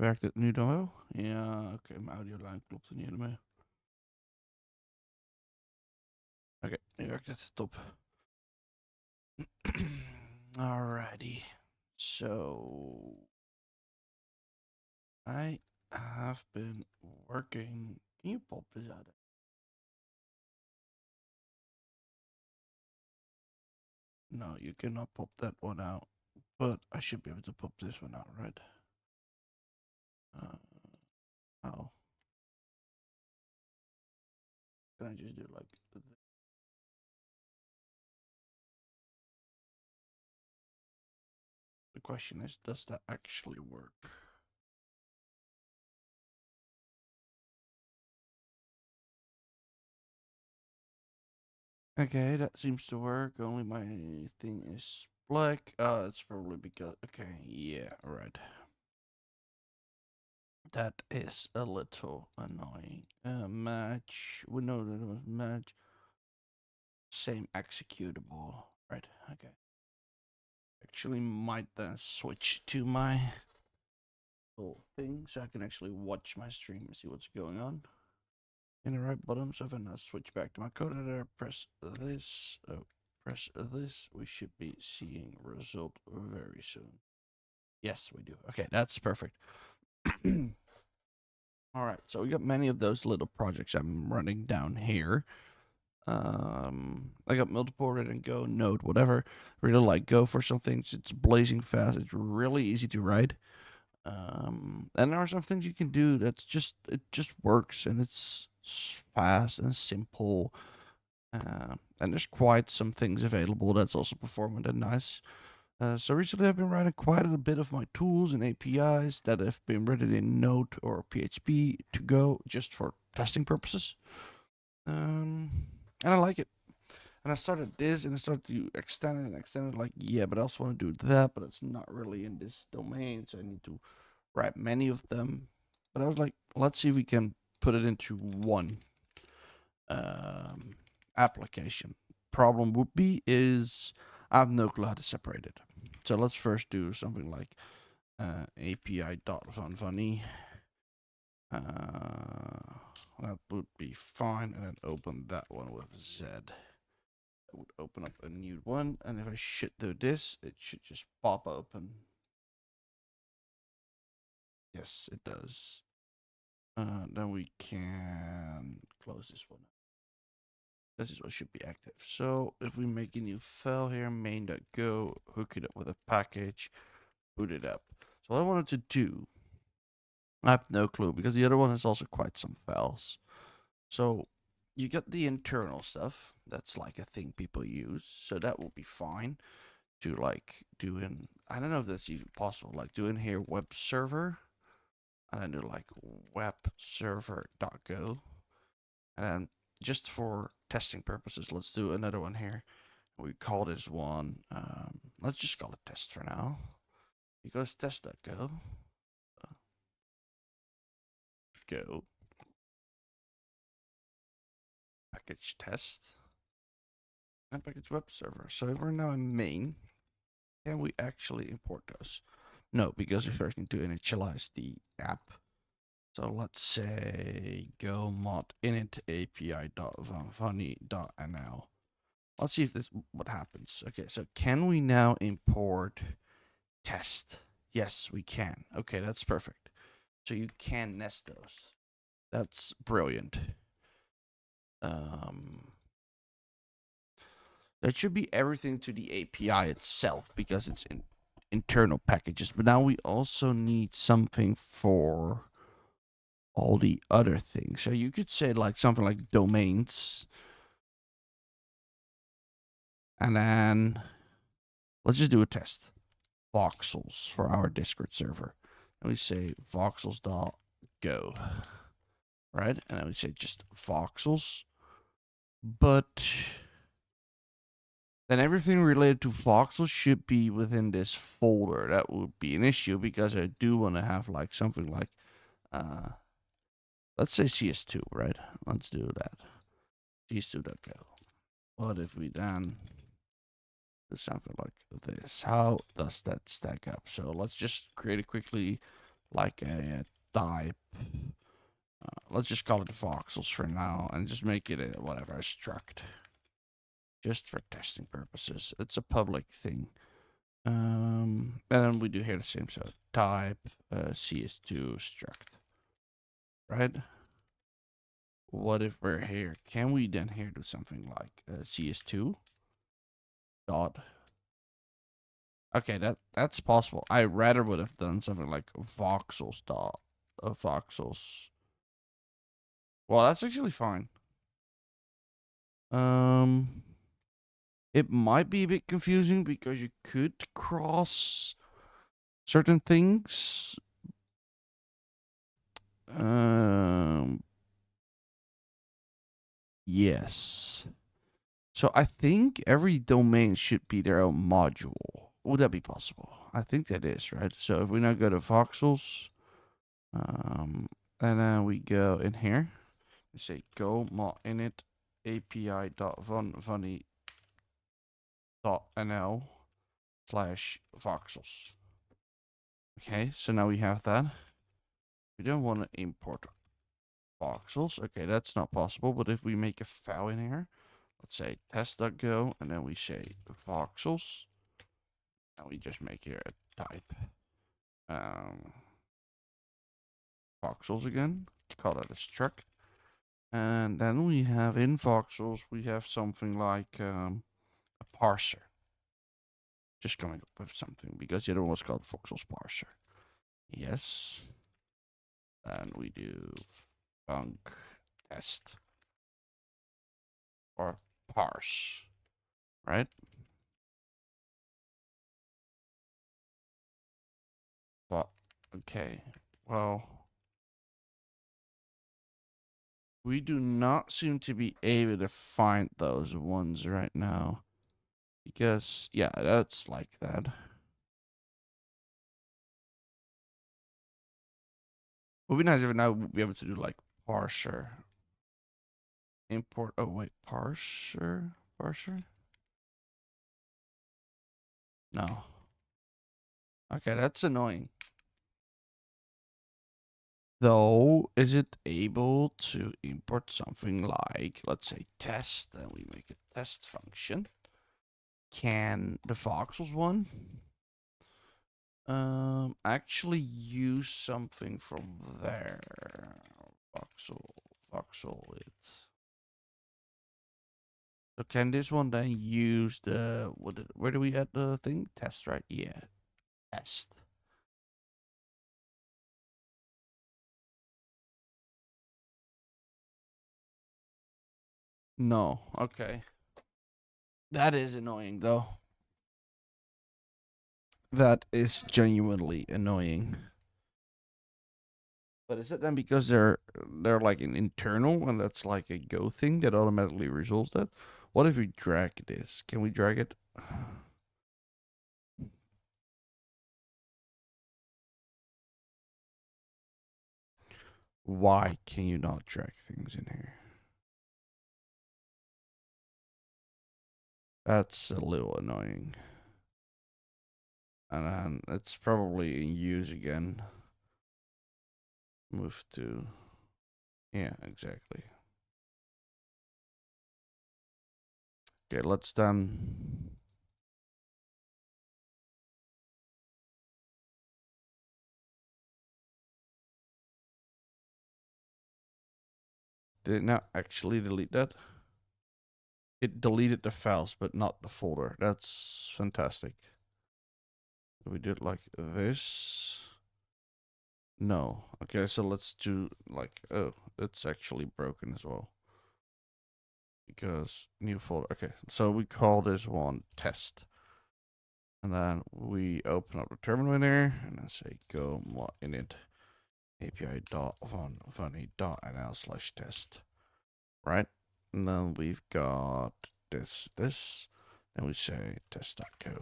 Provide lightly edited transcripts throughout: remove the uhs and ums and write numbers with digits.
Werkt het nu dan wel? Ja, oké, mijn audiolijn klopt er niet helemaal. Oké, nu werkt het. Top. Alrighty. So, I have been working. Can you pop this out? No, you cannot pop that one out. But I should be able to pop this one out, right? How? Can I just do like this? The question is, does that actually work? Okay, that seems to work. Only my thing is black. It's probably because. Okay, yeah, right. That is a little annoying. Match. We know that it was match. Same executable. Right, okay. Actually, might then switch to my whole thing so I can actually watch my stream and see what's going on. In the right bottom, so if I now switch back to my code editor, press this, press this, we should be seeing result very soon. Yes, we do. Okay, that's perfect. All right, so we got many of those little projects I'm running down here. I got multiple written Go, Node, whatever. Really like Go for some things. It's blazing fast. It's really easy to write. And there are some things you can do that's just it just works and it's fast and simple. And there's quite some things available that's also performant and nice. So recently I've been writing quite a bit of my tools and APIs that have been written in Node or PHP to Go just for testing purposes. And I like it. And I started this and I started to extend it and extend it like, yeah, but I also want to do that, but it's not really in this domain, so I need to write many of them. But I was like, let's see if we can put it into one application. Problem would be is I have no clue how to separate it. So let's first do something like API.Vanni. That would be fine, and then open that one with Z. That would open up a new one, and if I should do this, it should just pop open. Yes, it does. Then we can close this one. This is what should be active. So if we make a new file here, main.go, hook it up with a package, boot it up. So what I wanted to do, I have no clue because the other one has also quite some files. So you get the internal stuff. That's like a thing people use. So that will be fine to like do in, I don't know if that's even possible, like do in here web server. And then do like web server.go. And then just for testing purposes, let's do another one here. We call this one, let's just call it test for now. Because test.go. Go. Package test. And package web server. So if we're now in main, can we actually import those? No, because we first need to initialize the app. So let's say go mod init api.funny.nl. Let's see if this what happens. Okay, so can we now import test? Yes, we can. Okay, that's perfect. So you can nest those. That's brilliant. That should be everything to the API itself because it's in internal packages. But now we also need something for all the other things. So you could say like something like domains. And then let's just do a test. Voxels for our Discord server. And we say voxels.go. Right? And then we say just voxels. But then everything related to voxels should be within this folder. That would be an issue because I do want to have like something like let's say CS2, right? Let's do that. CS2.go. What if we then do something like this? How does that stack up? So let's just create it quickly like a type. Let's just call it voxels for now and just make it a whatever, a struct. Just for testing purposes. It's a public thing. And then we do here the same. So type cs2 struct. Right? What if we're here? Can we then here do something like cs2 dot? Okay, that's possible. I rather would have done something like voxels dot voxels. Well, that's actually fine. It might be a bit confusing because you could cross certain things. Yes. So I think every domain should be their own module. Would that be possible? I think that is, right? So if we now go to voxels, and then we go in here, we say go mod init api.vanni.nl / voxels. Okay, so now we have that. We don't want to import voxels. Okay, that's not possible. But if we make a file in here, let's say test.go, and then we say voxels, and we just make here a type voxels again, call that a struct. And then we have in voxels, we have something like a parser. Just coming up with something because the other one was called voxels parser. Yes. And we do func test or parse, right? But okay, well, we do not seem to be able to find those ones right now because yeah, that's like that. Would be nice if now we'd be able to do like parser import. Oh wait, parser. No. Okay, that's annoying. Though, is it able to import something like, let's say, test, and we make a test function? Can the voxels one actually use something from there? Voxel it. So can this one then use the where do we add the thing? Test, right? Yeah, test. No. Okay. That is annoying though. That is genuinely annoying. But is it then because they're like an internal and that's like a Go thing that automatically resolves that? What if we drag this? Can we drag it? Why can you not drag things in here? That's a little annoying. And then it's probably in use again. Move to. Yeah, exactly. Okay, let's then. Did it not actually delete that? It deleted the files, but not the folder. That's fantastic. We did like this. No. Okay, so let's do like, oh, it's actually broken as well. Because new folder. Okay, so we call this one test. And then we open up the terminal in there and then say go init api.vanni.nl / right? And then we've got this, and we say test.go.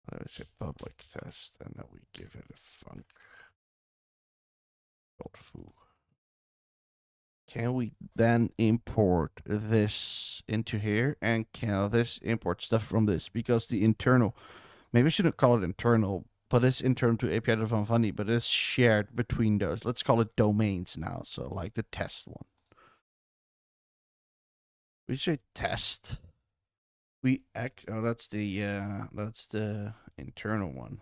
Then we say public test, and then we give it a func. Foo. Can we then import this into here? And can this import stuff from this? Because the internal, maybe I shouldn't call it internal but it's internal to API van Vanni, but it's shared between those. Let's call it domains now. So like the test one. We say test. Oh, that's the internal one.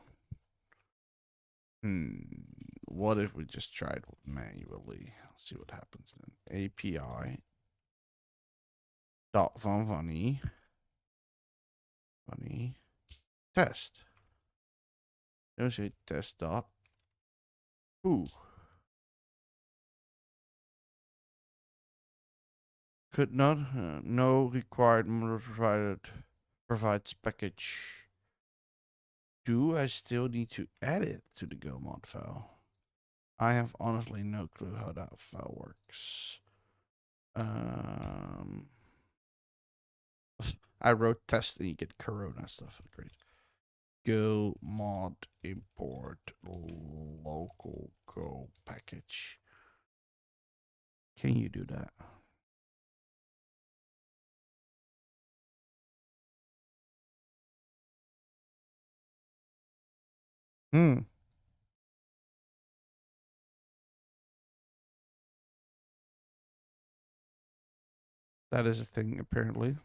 What if we just tried manually? Let's see what happens then. API dot van Vanni test. Let's say test dot. Ooh. Could not. No required provides package. Do I still need to add it to the Go mod file? I have honestly no clue how that file works. I wrote test and you get Corona stuff. Great. Go mod import local Go package. Can you do that? That is a thing apparently.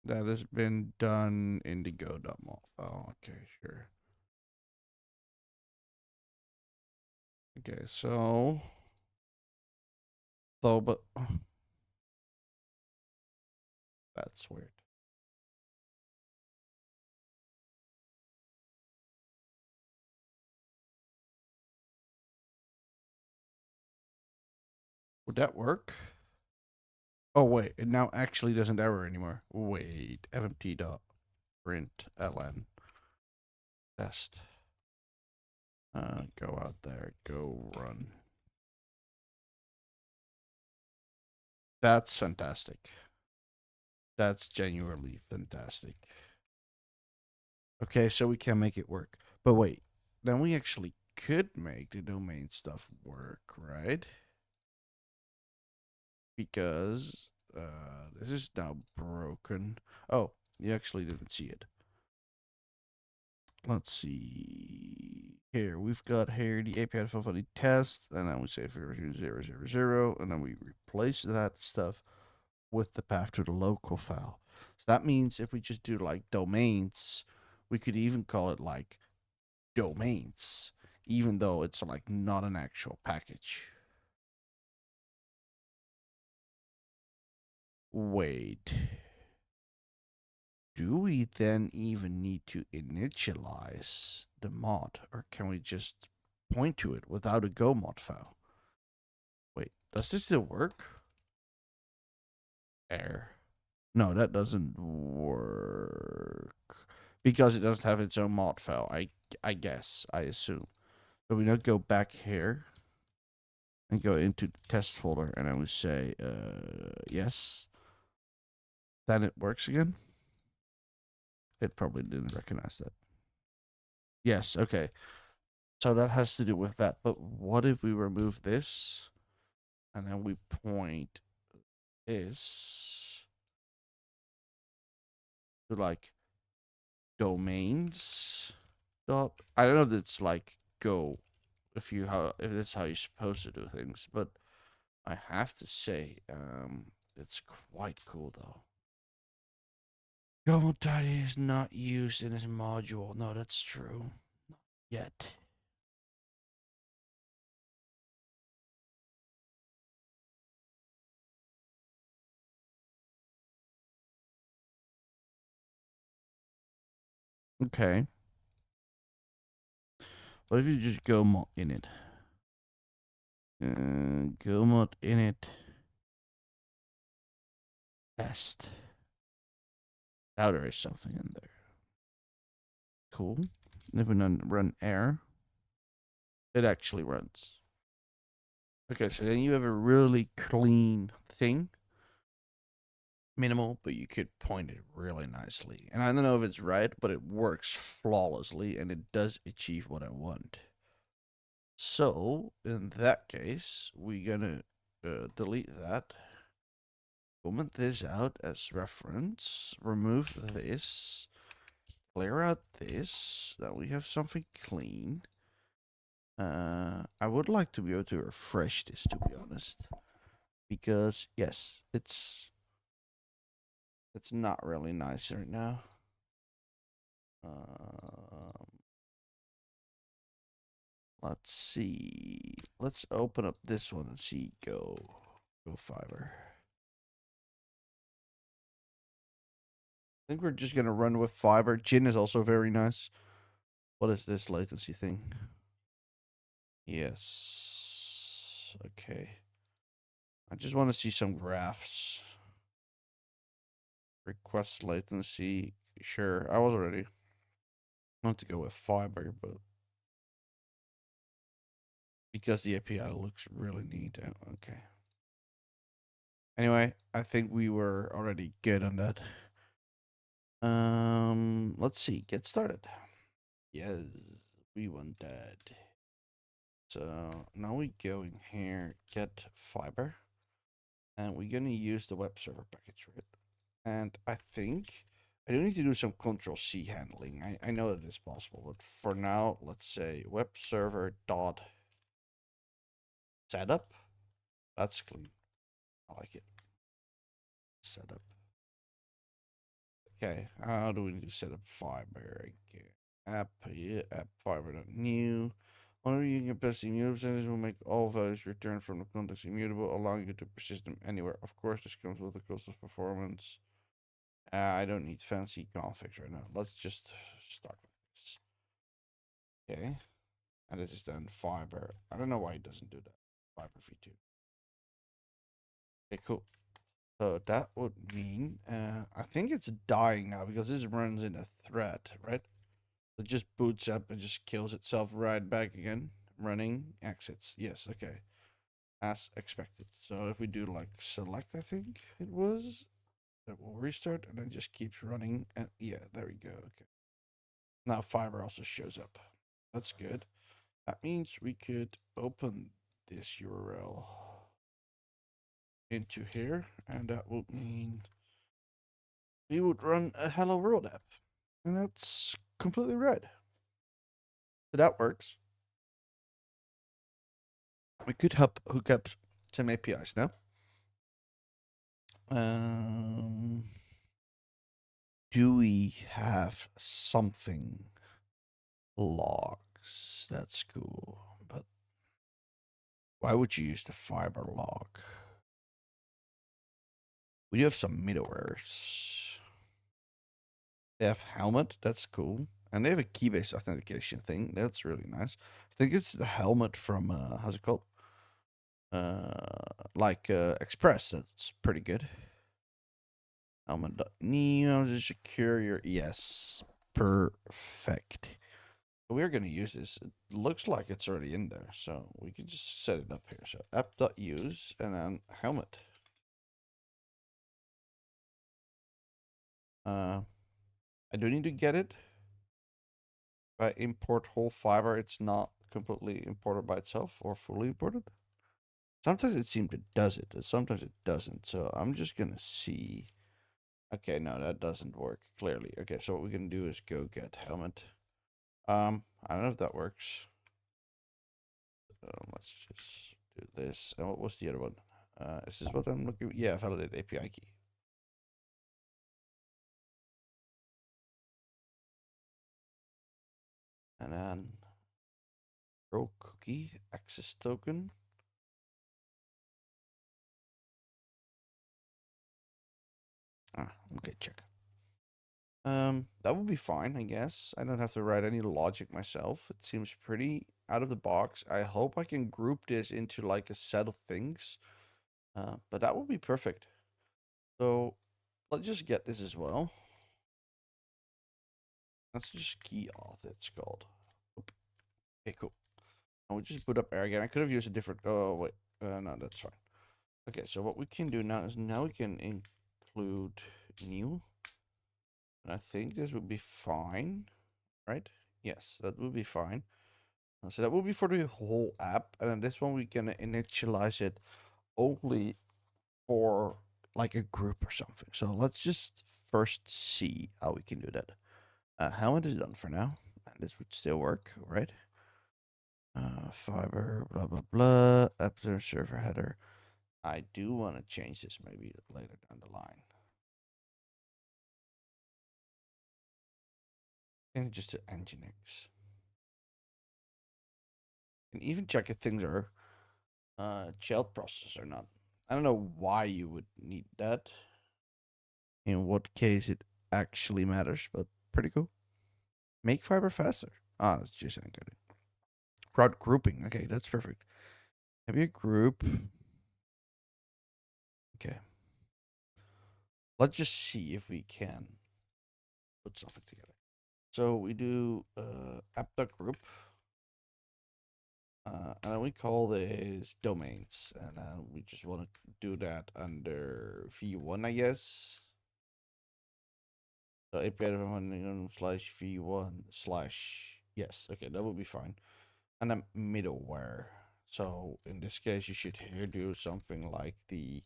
That has been done in the go.mod file. Okay, sure. Okay, so though, but that's weird. Would that work? Oh wait, it now actually doesn't error anymore. Wait, fmt dot print ln test. Go out there, go run. That's fantastic. That's genuinely fantastic. Okay, so we can make it work. But wait, then we actually could make the domain stuff work, right? Because this is now broken. Oh, you actually didn't see it. Let's see. Here, we've got here the API for the test, and then we say version 000, and then we replace that stuff with the path to the local file. So that means if we just do like domains, we could even call it like domains, even though it's like not an actual package. Wait. Do we then even need to initialize the mod, or can we just point to it without a Go mod file? Wait, does this still work? Error. No, that doesn't work because it doesn't have its own mod file. I guess, I assume. So we now go back here and go into the test folder, and then we say yes. Then it works again. It probably didn't recognize that. Yes, okay. So that has to do with that. But what if we remove this and then we point this to like domains dot, I don't know if it's like Go, if that's how you're supposed to do things, but I have to say it's quite cool though. Go tidy is not used in this module. No, that's true. Not yet. Okay. What if you just go mod init? Go mod init test. Now there is something in there. Cool. If we run air, it actually runs. Okay, so then you have a really clean thing. Minimal, but you could point it really nicely. And I don't know if it's right, but it works flawlessly and it does achieve what I want. So, in that case, we're gonna delete that. Comment this out as reference. Remove this. clear out this. That we have something clean. I would like to be able to refresh this, to be honest, because yes, it's not really nice right now. Let's see. Let's open up this one and see. Go fiber. I think we're just gonna run with fiber. Gin is also very nice. What is this latency thing? Yes. Okay. I just want to see some graphs. Request latency. Sure, I was ready. Not to go with fiber, but because the API looks really neat. Okay. Anyway, I think we were already good on that. Let's see. Get started. Yes, we want that. So now we go in here, get fiber, and we're gonna use the web server package for it. And I think I do need to do some Control C handling. I know that it's possible, but for now, let's say web server dot setup. That's clean. I like it. Setup. Okay, how do we need to set up fiber again? App, yeah, app fiber dot new. Only using a best immutable percentage will make all values return from the context immutable, allowing you to persist them anywhere. Of course, this comes with the cost of performance. I don't need fancy configs right now. Let's just start with this. Okay. And this is then fiber. I don't know why it doesn't do that. Fiber v2. Okay, cool. So that would mean, I think it's dying now because this runs in a thread, right? It just boots up and just kills itself right back again. Running, exits. Yes, okay. As expected. So if we do like select, I think it was, it will restart and then just keeps running. And yeah, there we go. Okay. Now fiber also shows up. That's good. That means we could open this URL into here, and that would mean we would run a Hello World app. And that's completely right. So that works. We could hook up some APIs now. Do we have something logs? That's cool, but why would you use the fiber log? We do have some middlewares. They have Helmet, that's cool. And they have a key-based authentication thing. That's really nice. I think it's the Helmet from how's it called? Express. That's pretty good. Helmet.neo to secure your yes. Perfect. We're gonna use this. It looks like it's already in there, so we can just set it up here. So app.use and then helmet. I do need to get it. If I import whole fiber, it's not completely imported by itself or fully imported. Sometimes it seems it does it, and sometimes it doesn't. So I'm just gonna see. Okay, no, that doesn't work clearly. Okay, so what we're gonna do is go get helmet. I don't know if that works. Let's just do this. And what was the other one? Is this what I'm looking? Yeah, validate API key. And then row cookie access token. Okay, check. That will be fine, I guess. I don't have to write any logic myself. It seems pretty out of the box. I hope I can group this into like a set of things. But that will be perfect. So let's just get this as well. Let's just key auth, it's called. Okay, cool. And we just put up air again. I could have used a different, oh wait, no, that's fine. Okay, so what we can do now is now we can include new. And I think this would be fine, right? Yes, that would be fine. So that will be for the whole app. And then this one, we can initialize it only for like a group or something. So let's just first see how we can do that. Helmet is done for now. And this would still work, right? Fiber, blah, blah, blah. After server header. I do want to change this maybe later down the line. And just to Nginx. And even check if things are child process or not. I don't know why you would need that. In what case it actually matters, but pretty cool. Make fiber faster. Ah, that's just encoding. Route grouping. Okay, that's perfect. Maybe a group. Okay. Let's just see if we can put something together. So we do app.group. And then we call this domains. And we just want to do that under v1, I guess. So API slash v1 slash yes. Okay, that would be fine. And then middleware. So in this case, you should here do something like the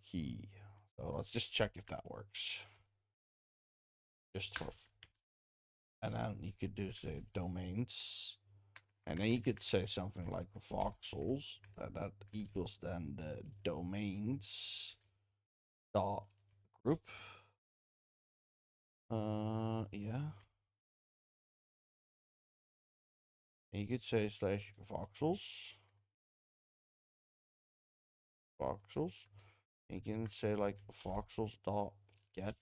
key. So let's just check if that works. Just for, and then you could do say domains, and then you could say something like voxels, and that equals then the domains dot group. Yeah. And you could say slash voxels. Voxels. You can say like voxels dot get.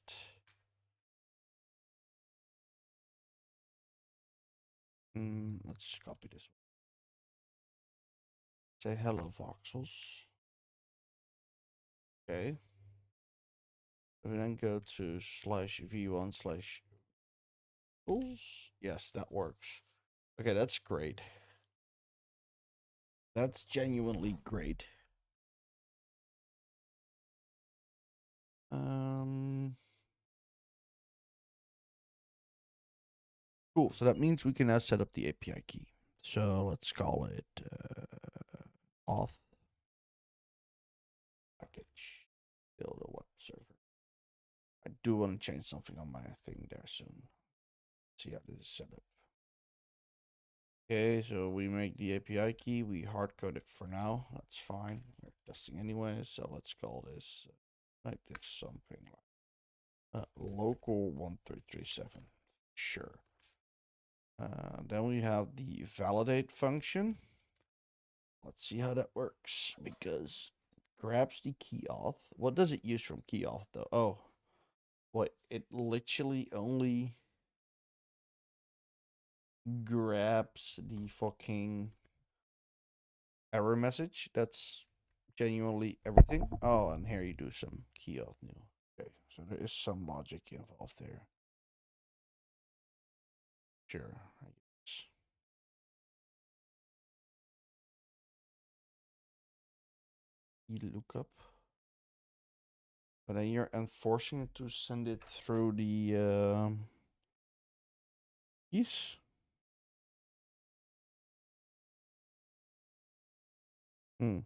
Let's just copy this one. Say hello voxels. Okay. We then go to slash v1 slash tools. Yes, that works. Okay, that's great. That's genuinely great. Cool. So that means we can now set up the API key. So let's call it auth package. Build a web server. I do want to change something on my thing there soon. See how this is set up. Okay, so we make the API key. We hard code it for now. That's fine. We're testing anyway. So let's call this like this something like local 1337. Sure. Then we have the validate function. Let's see how that works because it grabs the key auth. What does it use from key auth though? Oh, what? It literally only grabs the fucking error message. That's genuinely everything. Oh, and here you do some key auth new. Okay, so there is some logic involved there. Sure, I guess. Key lookup. But then you're enforcing it to send it through the keys. Hmm.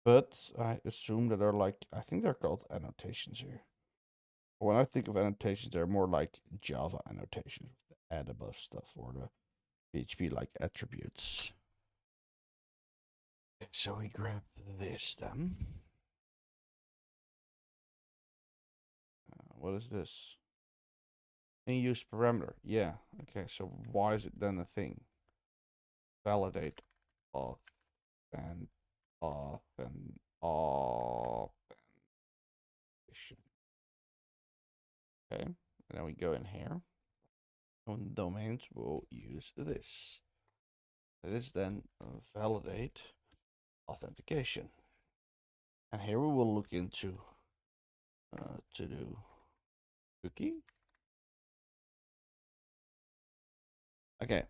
But I assume that they're like, I think they're called annotations here. When I think of annotations, they're more like Java annotations, the add above stuff or the PHP like attributes. So we grab this then. What is this? In use parameter. Yeah. Okay. So why is it then a thing? Validate auth and auth and auth. Okay. And then we go in here. On domains, we'll use this. It is then validate authentication. And here we will look into to do cookie. Okay.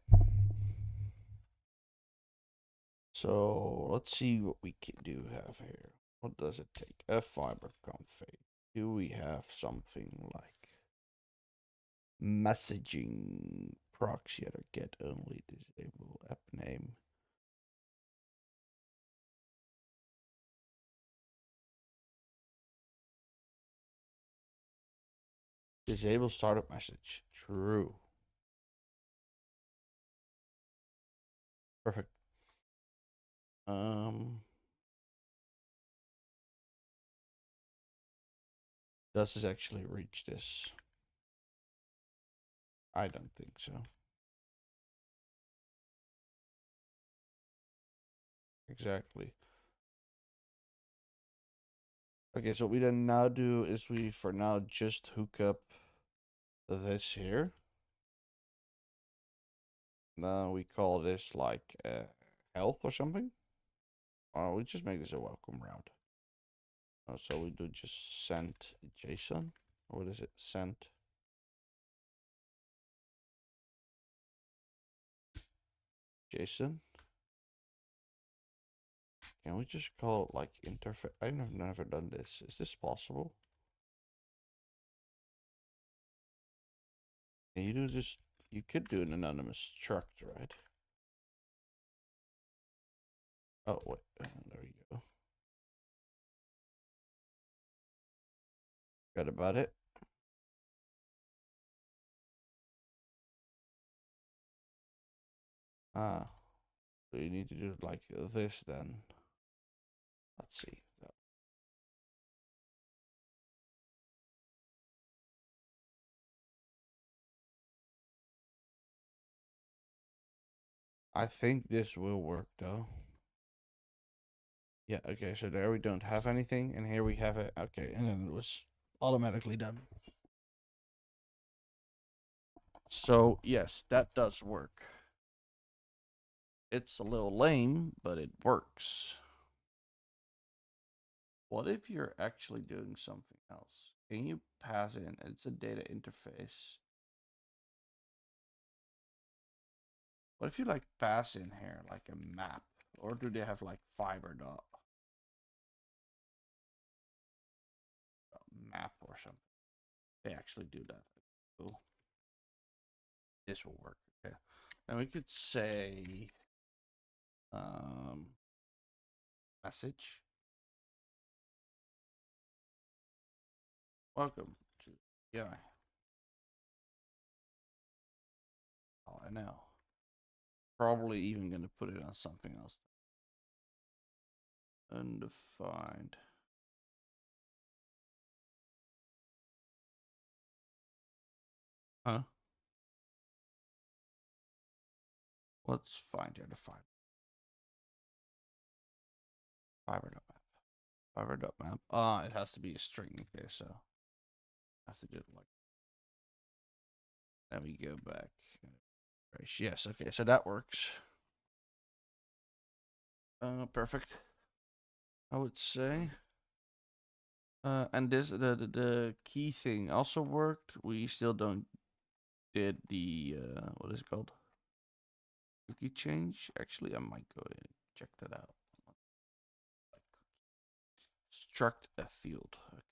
So let's see what we can do have here. What does it take? A fiber config. Do we have something like messaging proxy or get only disable app name? Disable startup message. True. Perfect. Does this actually reach this? I don't think so. Exactly. Okay, so what we then now do is we for now just hook up this here. Now we call this like health or something. Or we just make this a welcome route. So we do just send JSON. Or what is it? Send JSON. Can we just call it like interface? I've never done this. Is this possible? Can you do this? You could do an anonymous struct, right? Oh, wait. There you go. Got about it. Ah. So you need to do it like this then. Let's see. I think this will work though. Yeah, okay, so there we don't have anything, and here we have it. Okay, and then it was automatically done. So, yes, that does work. It's a little lame, but it works. What if you're actually doing something else? Can you pass in? It's a data interface. What if you like pass in here like a map? Or do they have like fiber dot map or something? They actually do that. Cool. This will work. Okay. And we could say message. Welcome to yeah. Oh, I know. Probably even gonna put it on something else. Undefined. Huh? Let's find here the fiber.map. Fiber.map. It has to be a string. Okay, so I have to do it like. Then we go back. Yes. Okay, so that works. Perfect. I would say. And this the key thing also worked. We still don't did the what is it called? Cookie change. Actually, I might go and check that out. Struct a field. Okay.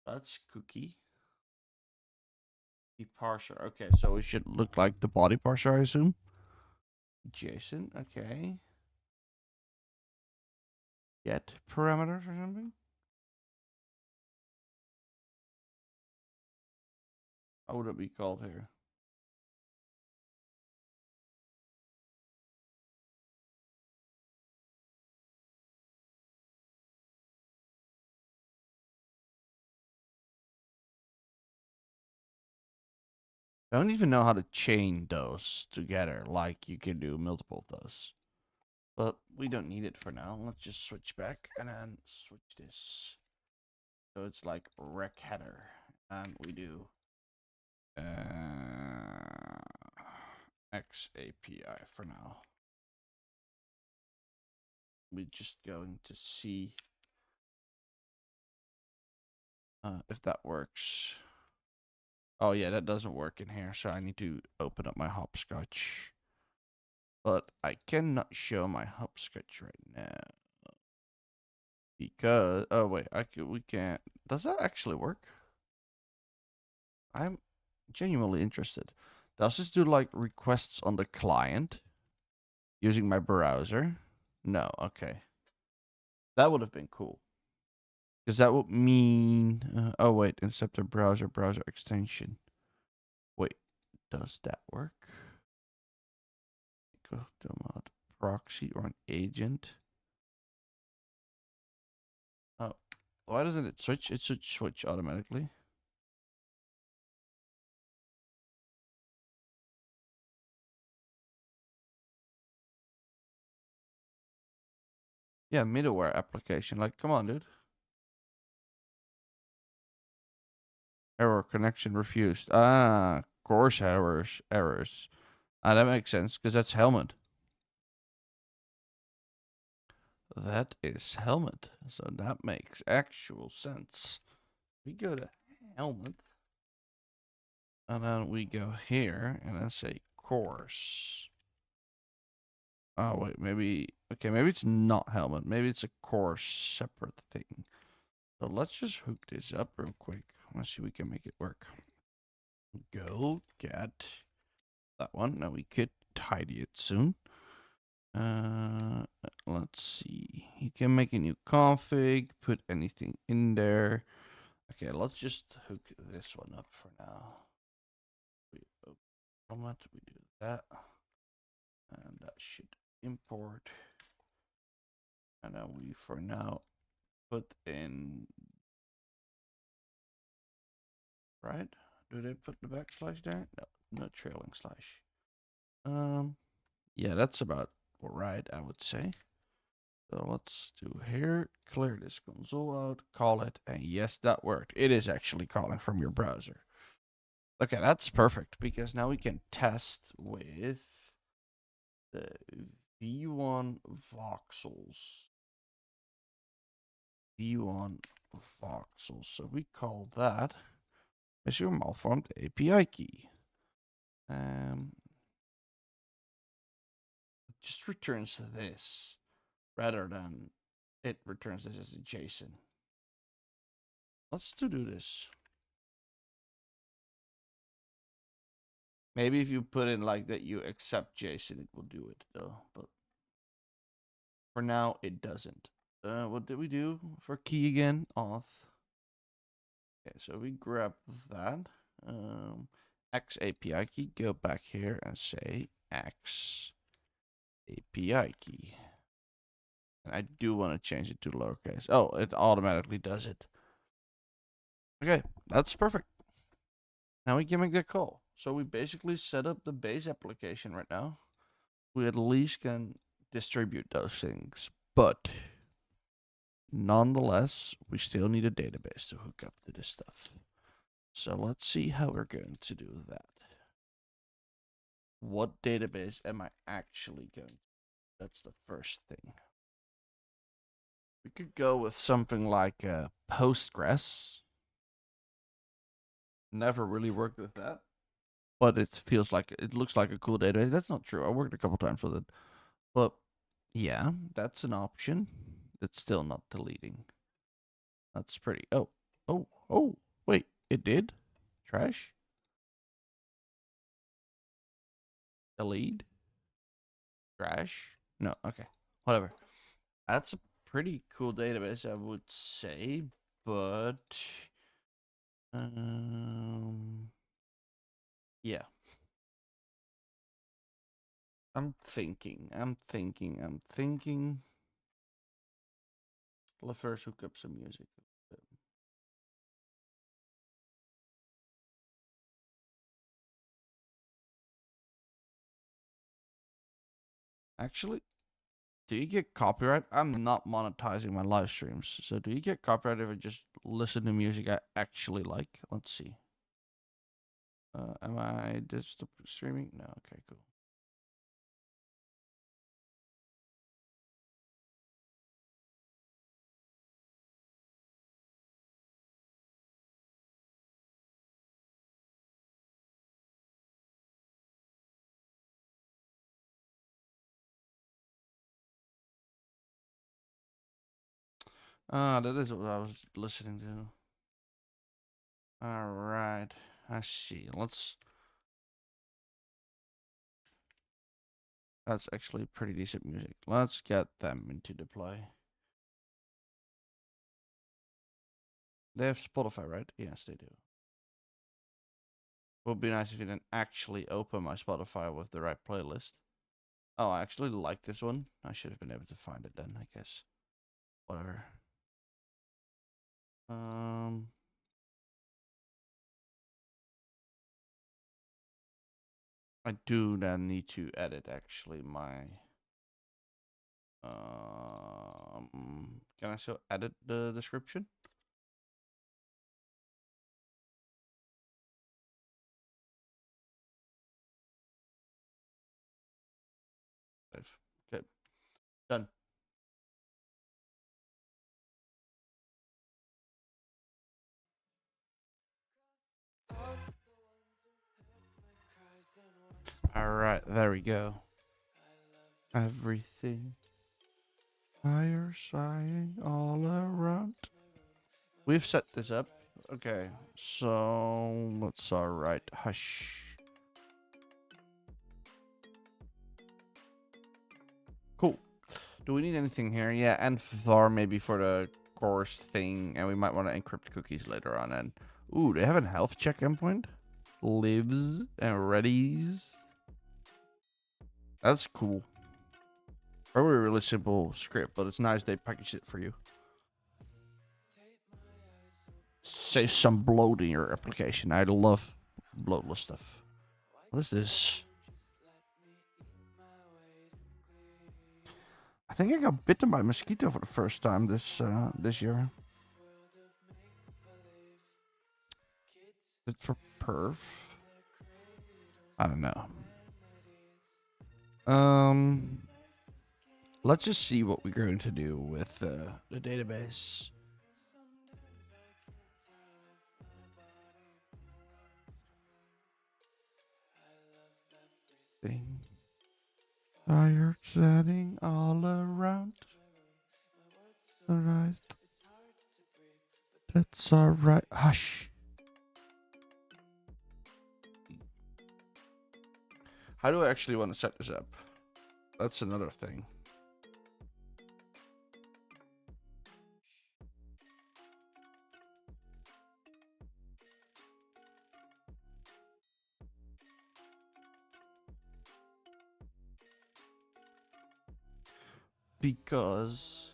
That's cookie. The parser. Okay, so it should look like the body parser, I assume. JSON. Okay. Get parameters or something. How would it be called here? I don't even know how to chain those together like you can do multiple of those. But we don't need it for now. Let's just switch back and then switch this. So it's like rec header. And we do X API for now. We're just going to see if that works. Oh yeah, that doesn't work in here, so I need to open up my hopscotch. But I cannot show my hopscotch right now because wait, we can't. Does that actually work? I'm genuinely interested. Does this do like requests on the client using my browser? No, okay. That would have been cool. Because that would mean, oh wait, Inceptor browser extension. Wait, does that work? Go to mod proxy or an agent. Oh, why doesn't it switch? It should switch automatically. Yeah, middleware application. Like, come on, dude. Error connection refused. Ah, course errors. Ah, that makes sense because that's helmet. That is helmet. So that makes actual sense. We go to helmet. And then we go here and then say course. Oh, wait, maybe. Okay, maybe it's not helmet. Maybe it's a course separate thing. So let's just hook this up real quick. Let's see if we can make it work. Go get that one. Now we could tidy it soon. Let's see. You can make a new config, put anything in there. Okay, let's just hook this one up for now. We open format, we do that, and that should import. And then we, for now, put in, right? Do they put the backslash there? No, no trailing slash. Yeah, that's about right, I would say. So let's do here, clear this console out, call it, and yes, that worked. It is actually calling from your browser. Okay, that's perfect because now we can test with the V1 voxels. V1 voxels. So we call that as your malformed API key. It just returns this rather than it returns this as a JSON. Let's do this. Maybe if you put in like that you accept JSON, it will do it though. But for now, it doesn't. What did we do for key again? Auth. Okay, so we grab that. X API key. Go back here and say X API key. And I do want to change it to lowercase. Oh, it automatically does it. Okay, that's perfect. Now we can make that call. So we basically set up the base application right now. We at least can distribute those things, but nonetheless, we still need a database to hook up to this stuff. So let's see how we're going to do that. What database am I actually going to? That's the first thing. We could go with something like Postgres. Never really worked with that, but it looks like a cool database. That's not true. I worked a couple times with it, but yeah, that's an option. It's still not deleting. That's pretty. Oh, wait, it did? Trash? Delete? Trash? No, okay. Whatever. That's a pretty cool database, I would say, but yeah. I'm thinking. Let's first hook up some music. Actually, do you get copyright? I'm not monetizing my live streams. So do you get copyright if I just listen to music I actually like? Let's see. Am I just streaming? No. Okay, cool. That is what I was listening to. All right. I see. That's actually pretty decent music. Let's get them into the play. They have Spotify, right? Yes, they do. Would be nice if you didn't actually open my Spotify with the right playlist. Oh, I actually like this one. I should have been able to find it then, I guess. Whatever. Um, I do then need to edit actually my. Can I still edit the description? Save. Okay, done. All right, there we go. Everything. Fire sighing all around. We've set this up. Okay, so that's all right. Hush. Cool. Do we need anything here? Yeah, and var maybe for the course thing, and we might want to encrypt cookies later on. And ooh, they have a health check endpoint. Lives and readies. That's cool. Probably a really simple script, but it's nice they packaged it for you. Save some bloat in your application. I love bloatless stuff. What is this? I think I got bitten by a mosquito for the first time this year. Is it for perf? I don't know. Let's just see what we're going to do with the database. Thing. Fire setting all around. Alright. That's alright. Hush. How do I actually want to set this up? That's another thing. Because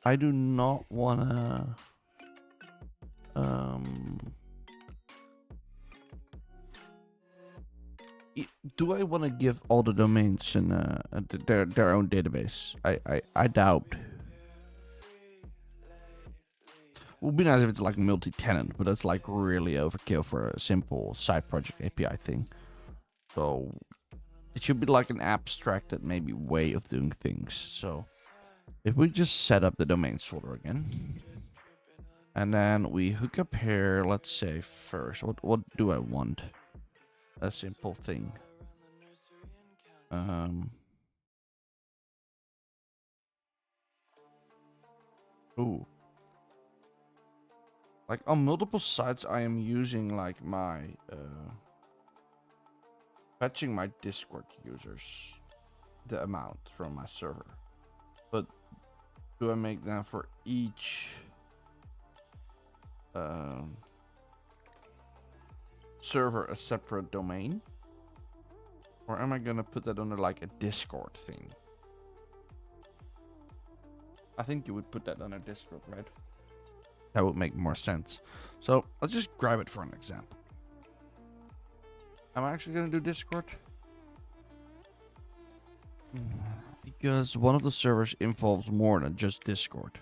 I do not wanna do I want to give all the domains in their own database? I doubt. Would be nice if it's like multi-tenant, but that's like really overkill for a simple side project API thing. So it should be like an abstracted maybe way of doing things. So if we just set up the domains folder again, and then we hook up here, let's say first, what do I want? A simple thing. Ooh. Like on multiple sites, I am using like my fetching my Discord users, the amount from my server. But do I make that for each server a separate domain? Or am I gonna put that under like a Discord thing? I think you would put that under Discord, right? That would make more sense. So let's just grab it for an example. Am I actually gonna do Discord? Because one of the servers involves more than just Discord.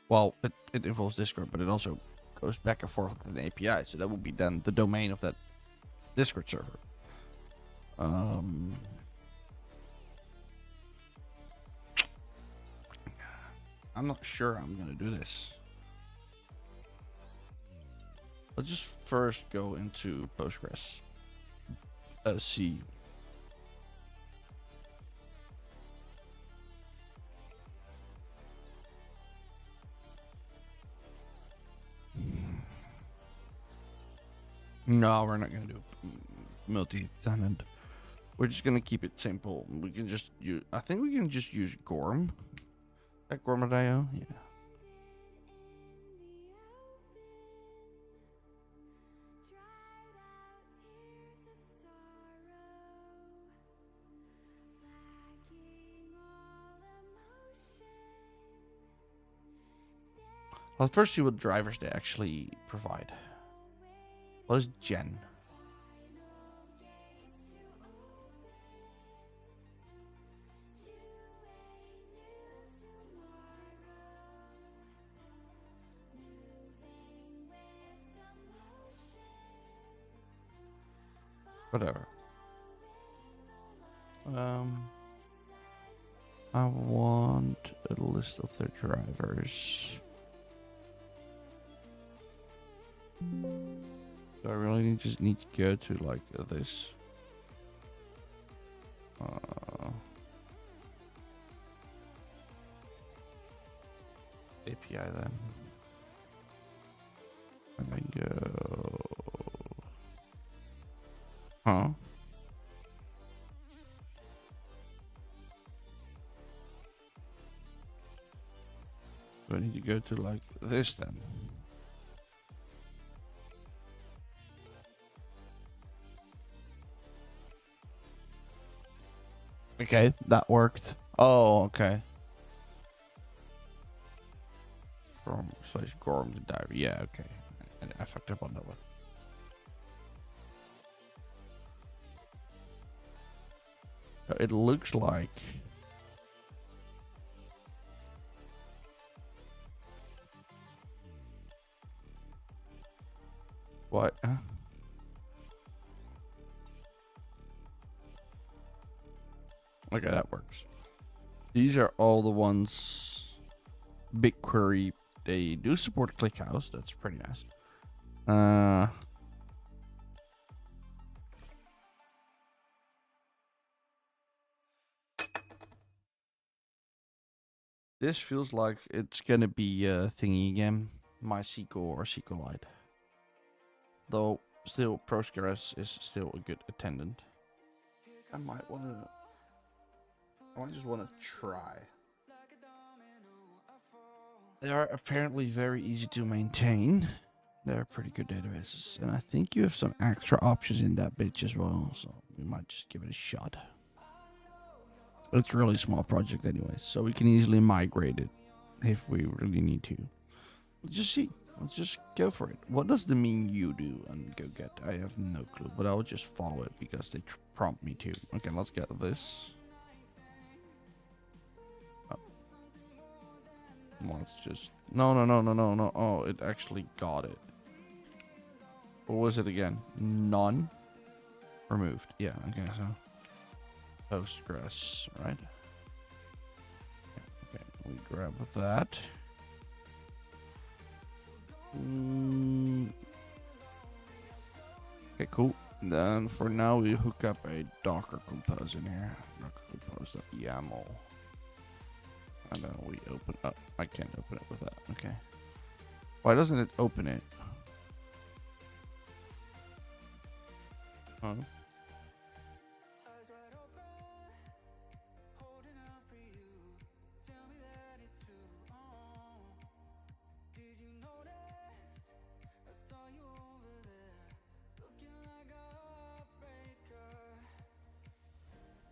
Well, it involves Discord, but it also goes back and forth with an API. So that would be then the domain of that Discord server. I'm not sure I'm gonna do this. Let's just first go into Postgres. See. No, we're not gonna do multi-tenant. We're just gonna keep it simple. We can just use. I think we can just use Gorm. That Gormadeo, yeah. Well, first see what drivers they actually provide. What is Gen? Whatever. I want a list of their drivers. So I really just need to go to like this. API then. And then go. Huh? Do I need to go to like this then? Okay, that worked. Oh, okay. From slash Gorm to diver. Yeah, okay. I fucked up on that one. So it looks like what? Okay, that works. These are all the ones. BigQuery, they do support ClickHouse. That's pretty nice. This feels like it's gonna be a thingy again. MySQL or SQLite. Though still Postgres is still a good attendant. I might just wanna try. They are apparently very easy to maintain. They're pretty good databases. And I think you have some extra options in that bitch as well. So we might just give it a shot. It's a really small project anyway, so we can easily migrate it if we really need to. Let's just see. Let's just go for it. What does the mean you do on go get? I have no clue, but I will just follow it because they prompt me to. Okay, let's get this. Oh. Let's just no. Oh, it actually got it. What was it again? None removed. Yeah. Okay, so Postgres, right? Okay, we grab that. Okay, cool. Then for now we hook up a Docker compose in here. Docker compose.yaml. And then we open up. I can't open it with that. Okay. Why doesn't it open it? Huh?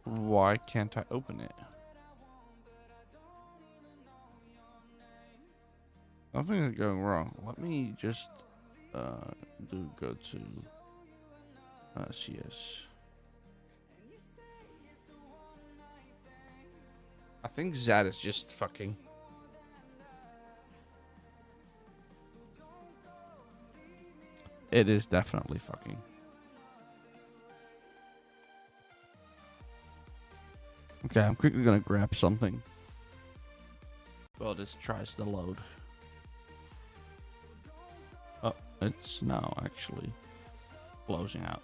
Why can't I open it? Something is going wrong. Let me just go to CS. I think Zad is just fucking. It is definitely fucking. Okay, I'm quickly gonna grab something. Well, this tries to load. Oh, it's now actually closing out.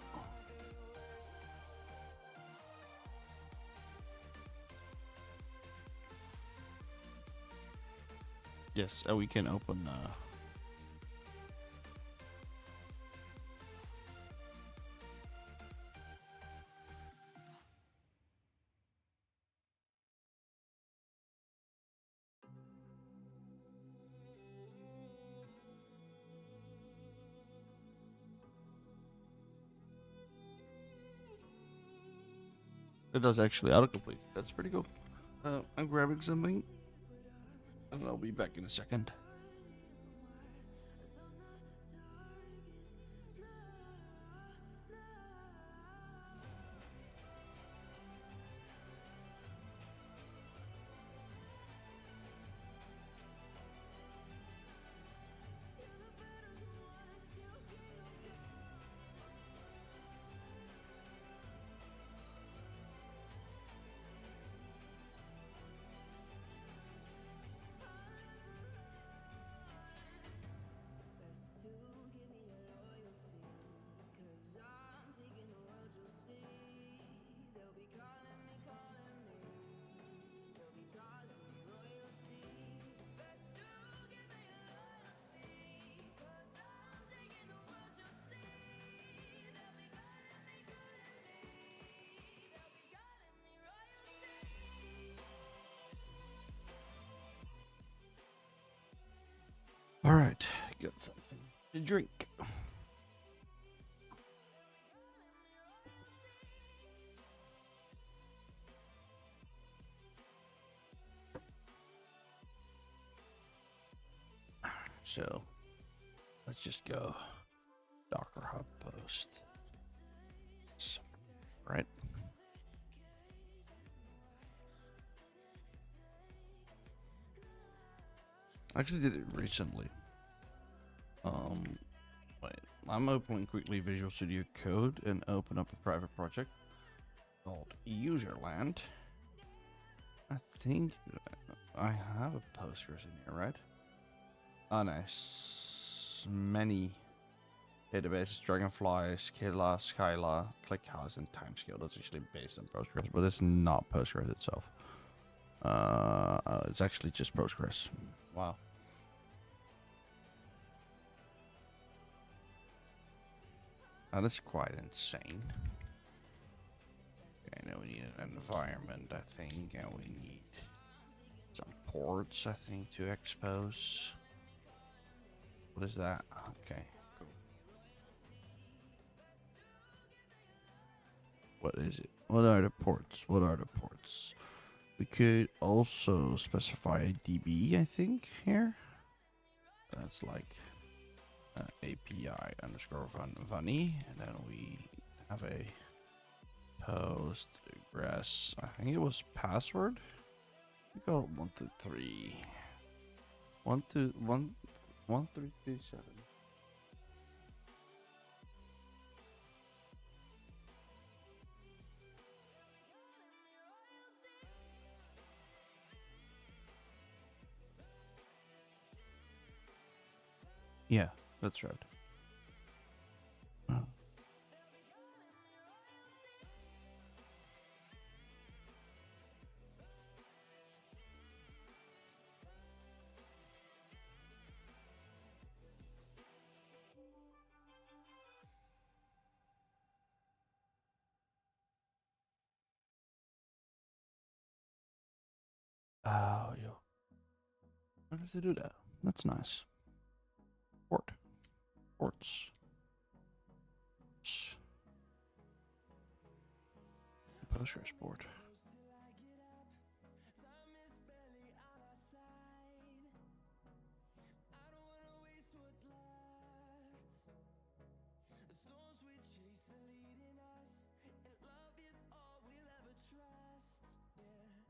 Yes, we can open It does actually autocomplete. That's pretty cool. I'm grabbing something, and I'll be back in a second. All right, got something to drink. So let's just go Docker Hub post. Right. I actually did it recently. Wait, I'm opening quickly Visual Studio Code and open up a private project called Userland. I think I have a Postgres in here, right? Oh, nice. Many databases: Dragonfly, Scala, Skyla, ClickHouse, and Timescale. That's actually based on Postgres, but it's not Postgres itself. It's actually just Postgres. Wow. That is quite insane. Okay, now we need an environment, I think, and we need some ports, I think, to expose. What is that? Okay, cool. What is it? What are the ports? What are the ports? We could also specify a DB, I think, here. That's like API underscore Vanni, and then we have a Postgres. I think it was password. We got 123. 1337. Yeah, that's right. Oh, yeah. I have to do that. That's nice. Port. Ports. Postgres port.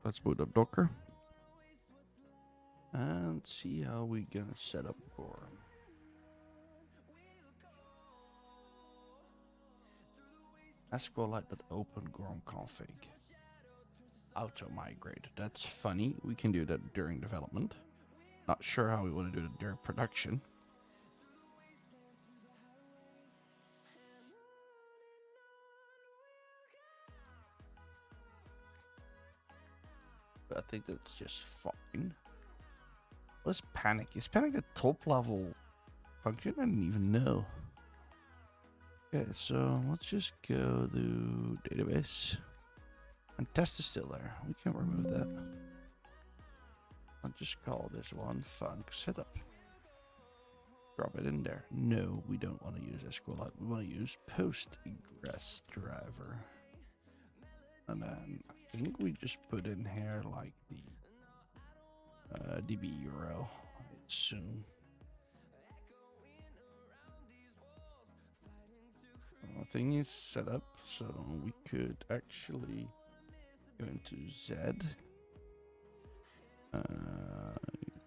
Let's boot up Docker and see how we gonna set up for SQLite.open Gorm config. Auto migrate. That's funny. We can do that during development. Not sure how we want to do it during production. But I think that's just fine. What's panic? Is panic a top level function? I didn't even know. Okay, so let's just go to database. And test is still there. We can't remove that. I'll just call this one func setup. Drop it in there. No, we don't want to use SQLite. We want to use Postgres driver. And then I think we just put in here like the DB URL, I assume. I think it's set up, so we could actually go into Z.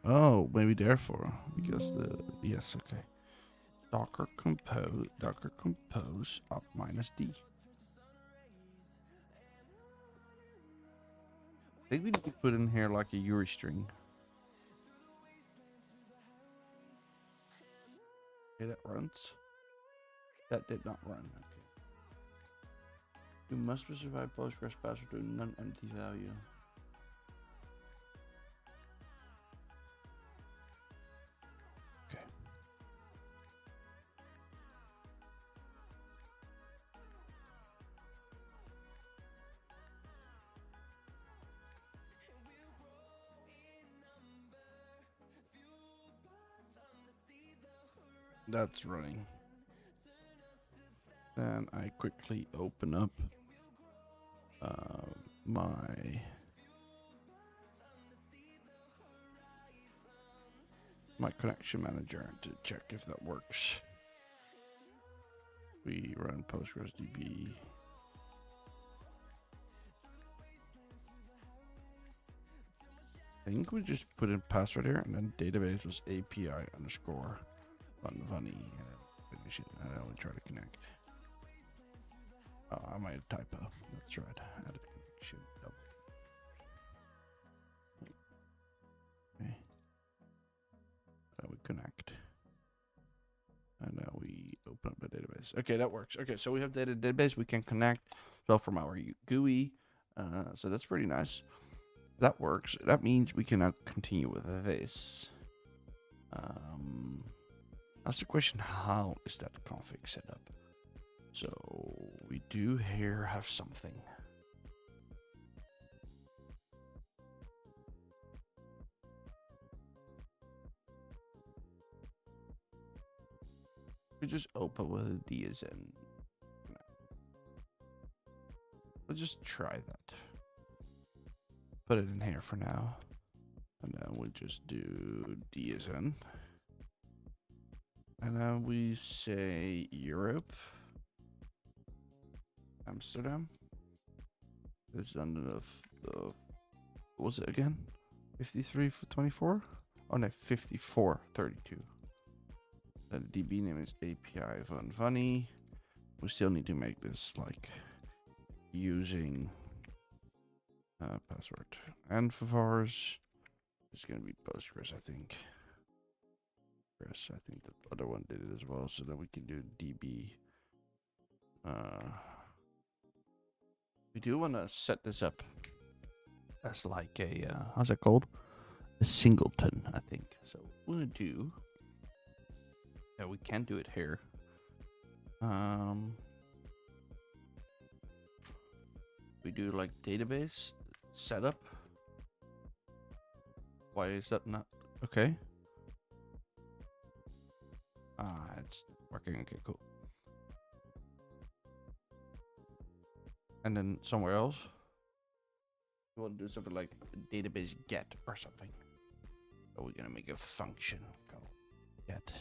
Oh, maybe therefore, because yes, okay. Docker compose up minus D. I think we need to put in here like a URI string. Okay, that runs. That did not run. Okay. You must specify Postgres password to a non-empty value. Okay. That's running. Then I quickly open up my connection manager to check if that works. We run Postgres DB. I think we just put in password here, and then database was API underscore Vanni, and then finish it, and then we try to connect. Oh, I might have typo. That's right. Added connection. Nope. Okay. Then we connect. And now we open up the database. Okay, that works. Okay, so we have the database. We can connect well from our GUI. So that's pretty nice. That works. That means we can now continue with this. That's the question. How is that config set up? So we do here have something. We just open with a DSN. Let's just try that. Put it in here for now. And then we just do DSN. And then we say Europe. Amsterdam. This is under the what was it again? 53 for 24? Oh no, 5432. The DB name is API von Vanni. We still need to make this like using password. And for ours, it's gonna be Postgres, I think. I think the other one did it as well, so that we can do DB. We do want to set this up as like a how's that called? A singleton, I think. So what we're gonna do. Yeah, we can do it here. We do like database setup. Why is that not okay? It's working. Okay, cool. And then somewhere else, we want to do something like database get or something. So we're gonna make a function called get.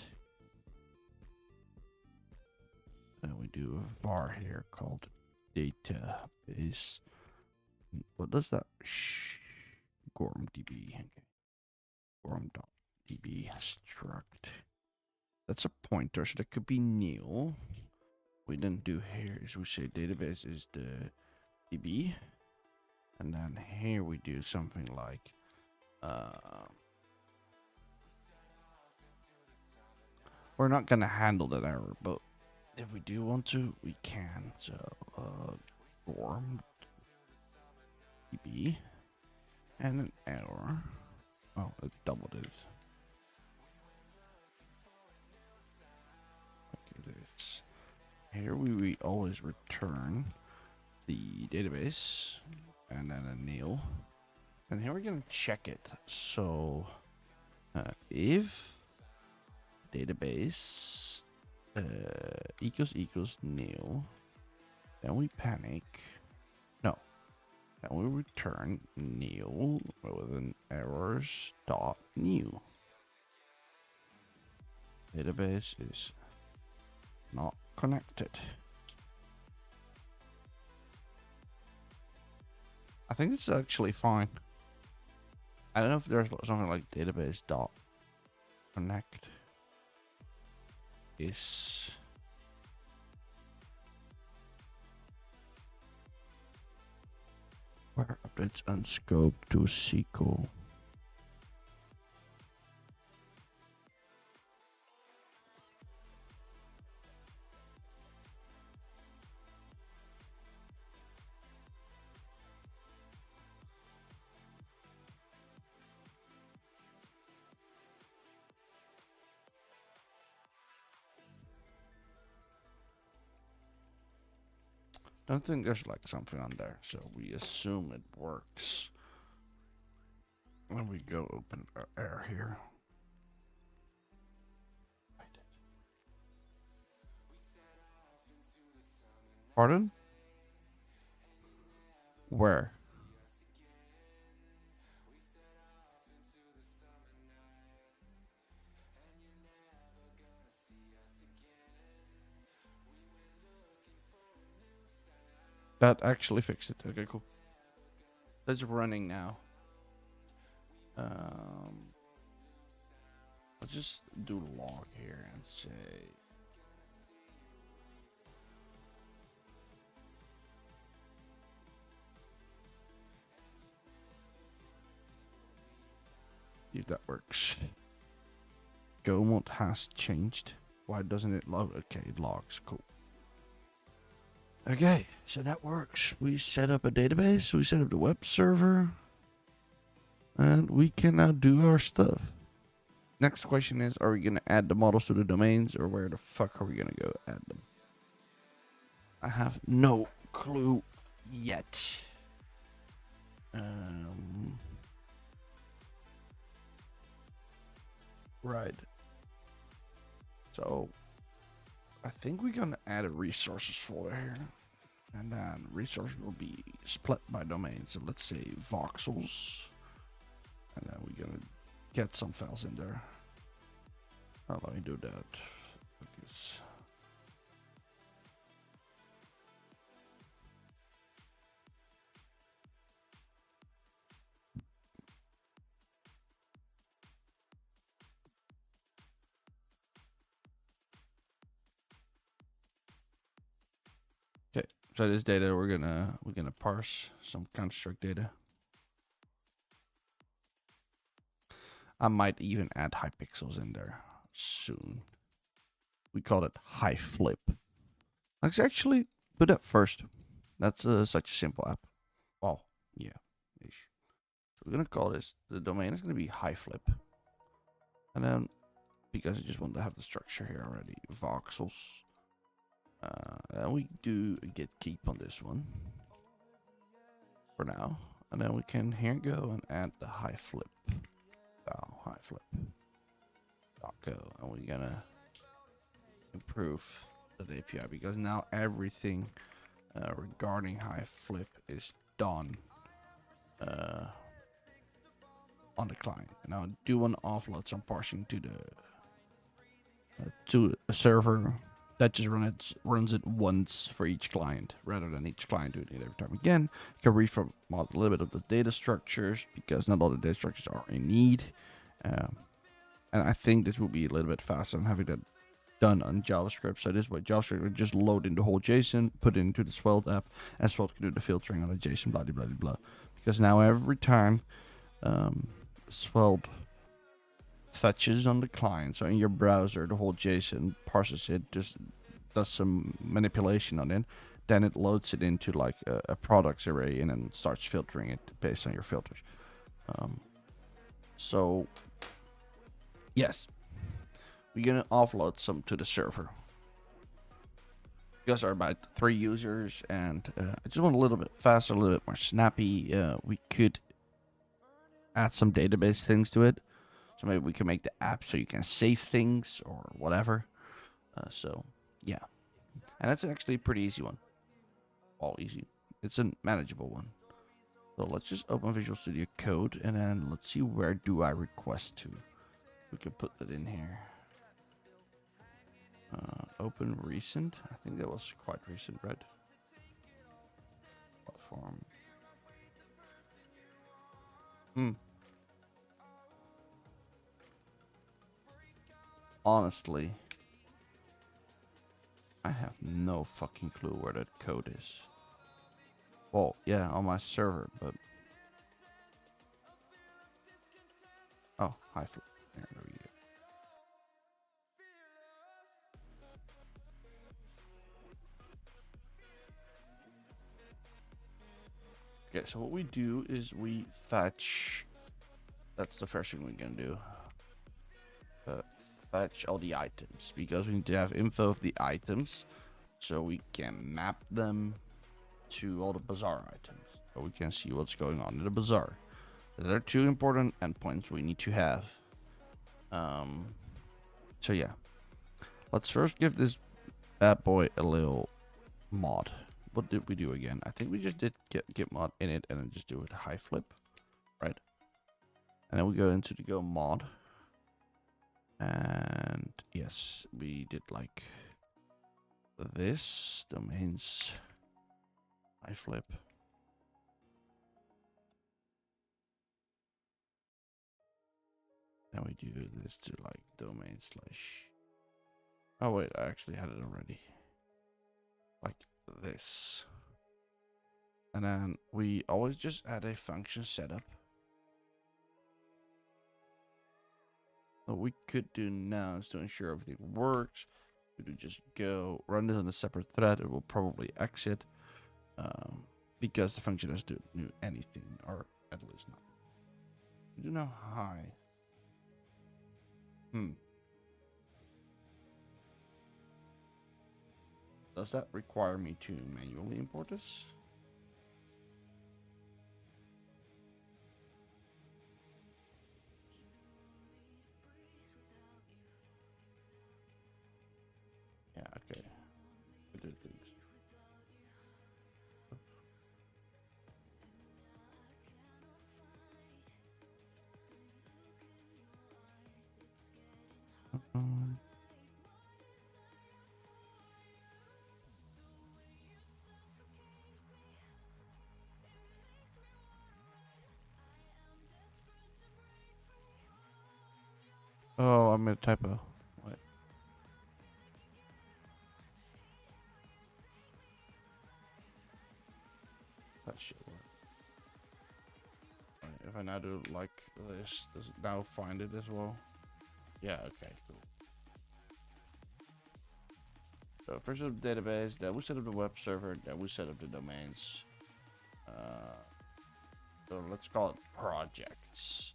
And we do a var here called database. What does that? GormDB. Okay. Gorm.db struct. That's a pointer, so that could be new. We didn't do here is we say database is the DB, and then here we do something like we're not gonna handle that error, but if we do want to, we can. So form DB and an error. Oh, it doubled it. Okay, this. Here we always return the database and then a nil. And here we're gonna check it. So if database equals nil, then we panic. No, and we return new with an errors dot new. Database is not connected. I think this is actually fine. I don't know if there's something like database dot connect is where updates and scope to SQL. I don't think there's like something on there, so we assume it works. When we go open our air here. Pardon? Where? That actually fixed it. Okay, cool. That's running now. Let's just do log here and say if that works. Go mode has changed. Why doesn't it log? Okay, it logs. Cool. Okay, so that works. We set up a database, we set up the web server, and we can now do our stuff. Next question is, are we going to add the models to the domains, or where the fuck are we going to go add them? I have no clue yet. Right. So I think we're gonna add a resources folder here, and then resources will be split by domain. So let's say voxels, and then we're gonna get some files in there. Oh, let me do that. Okay, so this data we're gonna parse some construct data. I might even add hypixels in there soon. We call it high flip. Let's actually put that first. That's such a simple app. Well, yeah, ish. So we're gonna call this, the domain is gonna be high flip, and then because I just want to have the structure here already, voxels. Then we do a get keep on this one for now, and then we can here go and add the high flip. Oh, high flip. Go, and we're gonna improve that API because now everything regarding high flip is done on the client. And now I do want to offload some parsing to the to a server that just runs it once for each client rather than each client doing it every time again. You can reformat a little bit of the data structures because not all the data structures are in need. And I think this will be a little bit faster than having that done on JavaScript. So this way JavaScript will just load in the whole JSON, put it into the Svelte app, and Svelte can do the filtering on the JSON, blah, blah, blah, blah. Because now every time Svelte fetches on the client, so in your browser, the whole JSON parses it, just does some manipulation on it, then it loads it into like a products array and then starts filtering it based on your filters. So yes, we're gonna offload some to the server. Because there are about 3 users, and I just want a little bit faster, a little bit more snappy. We could add some database things to it. So maybe we can make the app so you can save things or whatever. So yeah, and that's actually a pretty easy one. All easy. It's a manageable one. So let's just open Visual Studio Code and then let's see where do I request to. We can put that in here. Open recent. I think that was quite recent, right? Platform. Honestly, I have no fucking clue where that code is. Well, yeah, on my server, but... Oh, hi. There we go. Okay, so what we do is we fetch... That's the first thing we're gonna do. Fetch all the items, because we need to have info of the items so we can map them to all the bazaar items, so we can see what's going on in the bazaar. There are two important endpoints we need to have. So yeah, let's first give this bad boy a little mod. What did we do again? I think we just did get mod in it and then just do it high flip, right? And then we go into the go mod, and yes, we did like this domains high flip. Then we do this to like domain slash. Oh wait, I actually had it already. Like this. And then we always just add a function setup. What we could do now is to ensure everything works. We could just go run this on a separate thread. It will probably exit because the function doesn't do anything, or at least not. We do know hi. Does that require me to manually import this? Yeah, okay. I did things. Oh, I made a typo. Wait. That should work. Right, if I now do like this, does it now find it as well? Yeah, okay, cool. So first set up the database, then we set up the web server, then we set up the domains. So let's call it projects.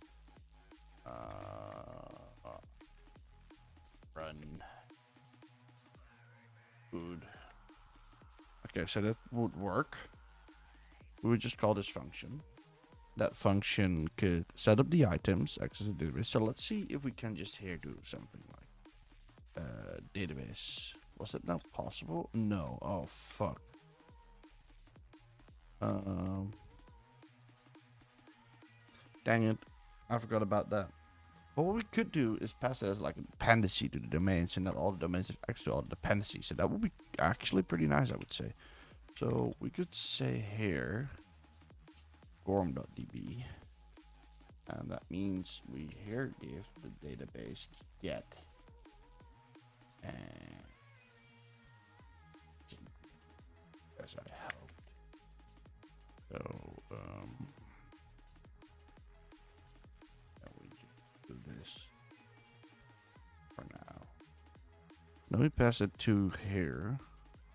Run food. Okay, so that would work. We would just call this function. That function could set up the items, access the database. So let's see if we can just here do something like database. Was it not possible? No. Oh fuck. Dang it. I forgot about that. But what we could do is pass it as like a dependency to the domain, so not all the domains have access to all the dependencies. So that would be actually pretty nice, I would say. So we could say here gorm.db, and that means we here give the database get, and as I helped. So we do this for now. Let me pass it to here.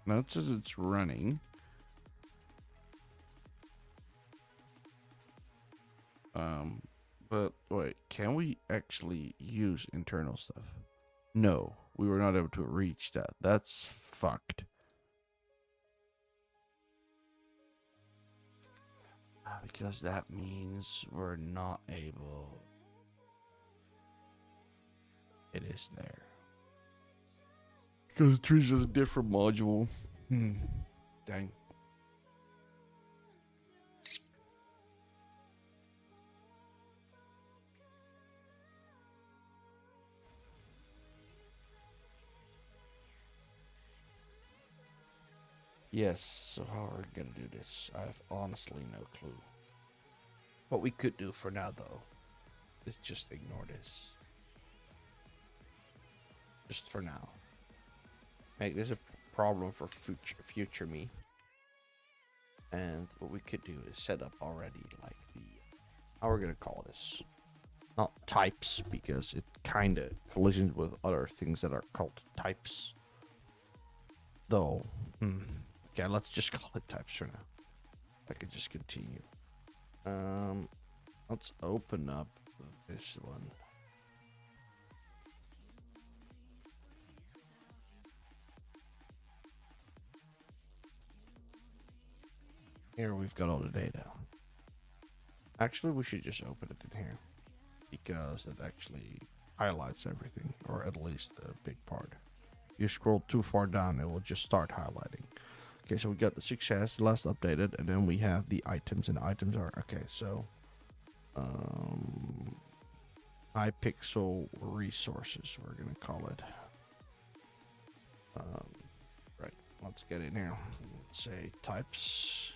Now it says it's running. But wait, can we actually use internal stuff? No, we were not able to reach that. That's fucked. Because that means we're not able. It is there. Because it treats as a different module. Dang. Yes, so how are we gonna do this? I have honestly no clue. What we could do for now, though, is just ignore this. Just for now. Make this a problem for future me. And what we could do is set up already, like, the... How we're gonna call this? Not types, because it kind of collisions with other things that are called types. Though, okay, let's just call it types for now. I could just continue. Let's open up this one. Here we've got all the data. Actually, we should just open it in here, because it actually highlights everything, or at least a big part. If you scroll too far down, it will just start highlighting. Okay, so we got the success, last updated, and then we have the items, and the items are, okay, so high pixel resources, we're gonna call it. Right, let's get in here. Let's say types,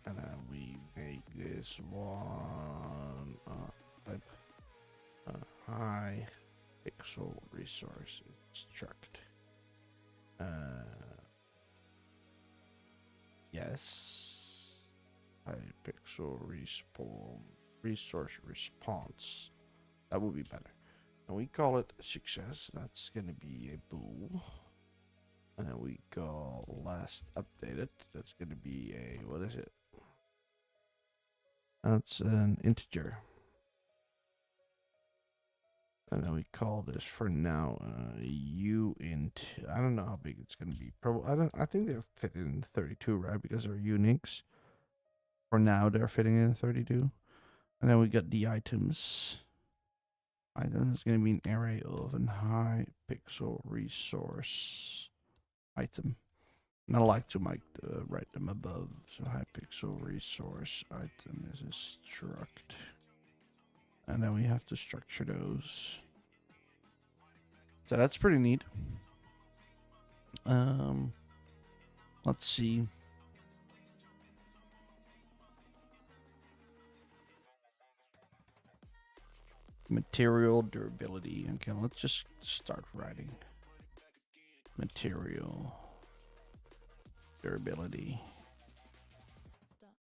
and then we make this one type high pixel resource struct. Yes, high pixel resource response. That would be better. And we call it success. That's gonna be a bool. And then we call last updated. That's gonna be a, what is it? That's an integer. And then we call this for now uint. I don't know how big it's gonna be. Probably I think they're fit in 32, right? Because they're Unix. For now they're fitting in 32. And then we got the items. Item is gonna be an array of an high pixel resource item. And I like to write them above. So high pixel resource item is a struct. And then we have to structure those. So that's pretty neat. Let's see. Material durability. Okay, let's just start writing. Material durability.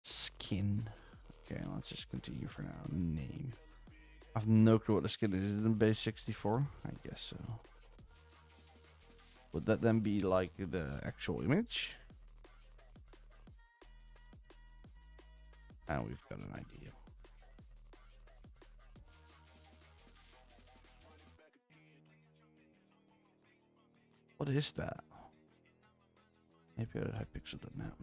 Skin. Okay, let's just continue for now. Name. I have no clue what the skin is. Is it in base 64? I guess so. Would that then be like the actual image? And we've got an idea. What is that? Maybe at hypixel.net.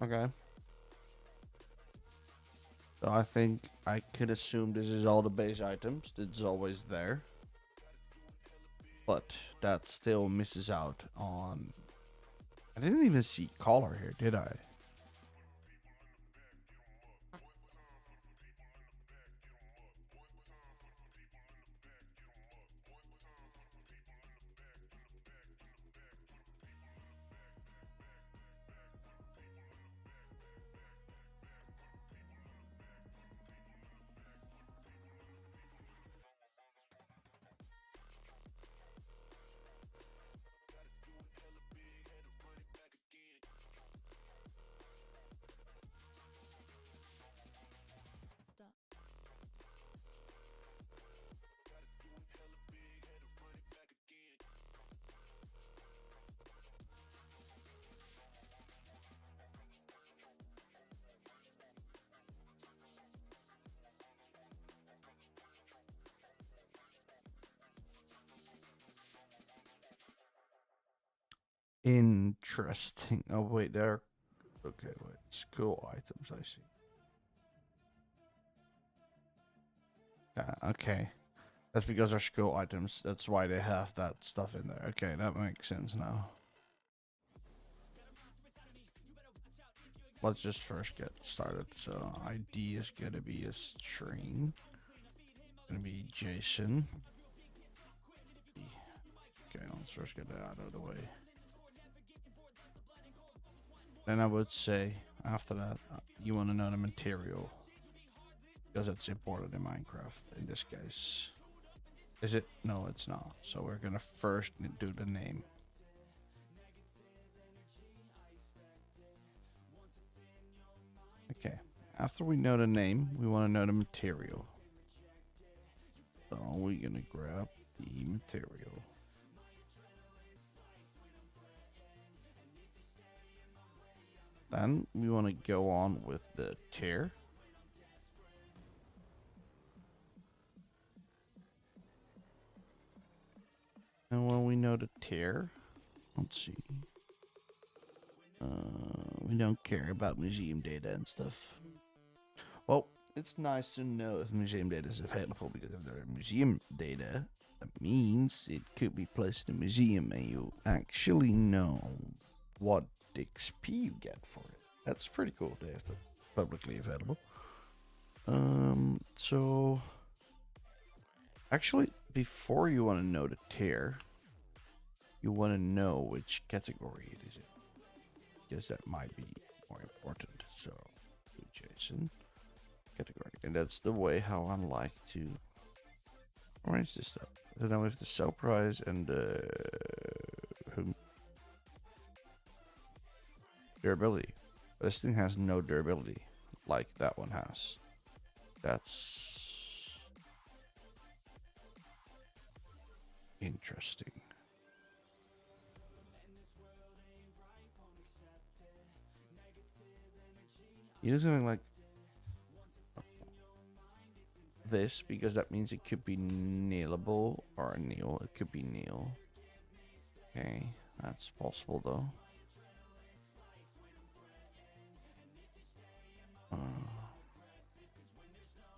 Okay. So I think I could assume this is all the base items. It's always there. But that still misses out on... I didn't even see color here, did I? Interesting. Oh wait, there. Okay, wait. School items. I see. Okay. That's because they're school items. That's why they have that stuff in there. Okay, that makes sense now. Let's just first get started. So ID is gonna be a string. Gonna be Jason. Okay, let's first get that out of the way. Then I would say after that, you want to know the material because it's important in Minecraft. In this case, is it? No, it's not. So we're gonna first do the name. Okay. After we know the name, we want to know the material. So we're gonna grab the material. Then we want to go on with the tier. And when we know the tier, let's see. We don't care about museum data and stuff. Well, it's nice to know if museum data is available, because if there are museum data, that means it could be placed in a museum and you actually know what XP you get for it. That's pretty cool. They have that publicly available. So actually, before you want to know the tier, you want to know which category it is in, because that might be more important. So, Jason category, and that's the way how I like to arrange this stuff. So now we have the sell price and the durability. This thing has no durability like that one has. That's interesting. You do something like this, because that means it could be nailable or nil. It could be nil. Okay, that's possible though.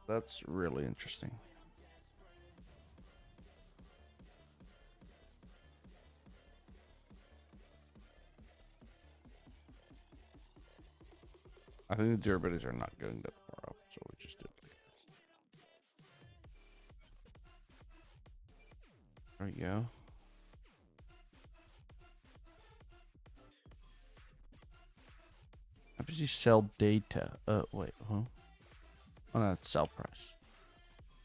That's really interesting. I think the durabilities are not going that far up, so we just did like this. There we go. How does he sell data? Wait, huh? Oh, no, that's sell price.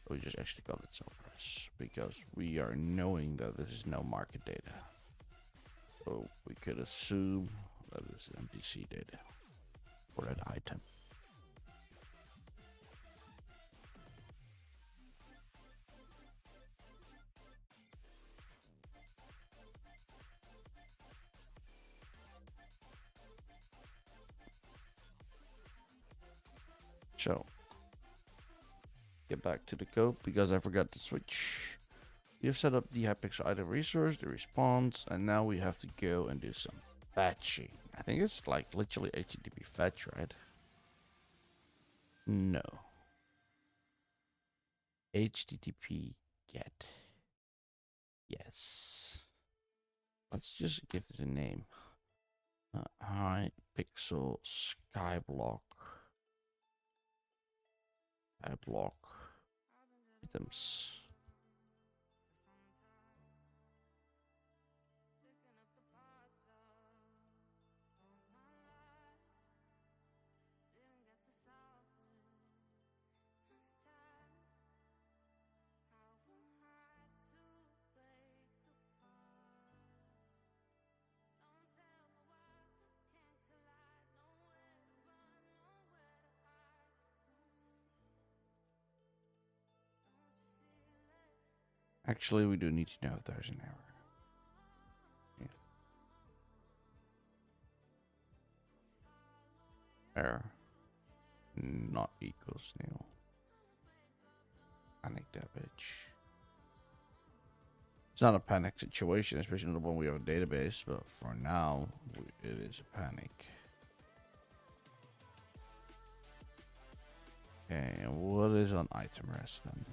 We just actually got it sell price because we are knowing that this is no market data. So we could assume that this is NPC data for that item. So get back to the code because I forgot to switch. You've set up the Hypixel item resource, the response, and now we have to go and do some fetching. I think it's like literally HTTP fetch, right? No. HTTP get. Yes. Let's just give it a name. Hypixel skyblock. Skyblock items. Actually, we do need to know if there's an error. Yeah. Error. Not equals nil. Panic damage. It's not a panic situation, especially when we have a database, but for now, it is a panic. Okay, and what is on item rest then?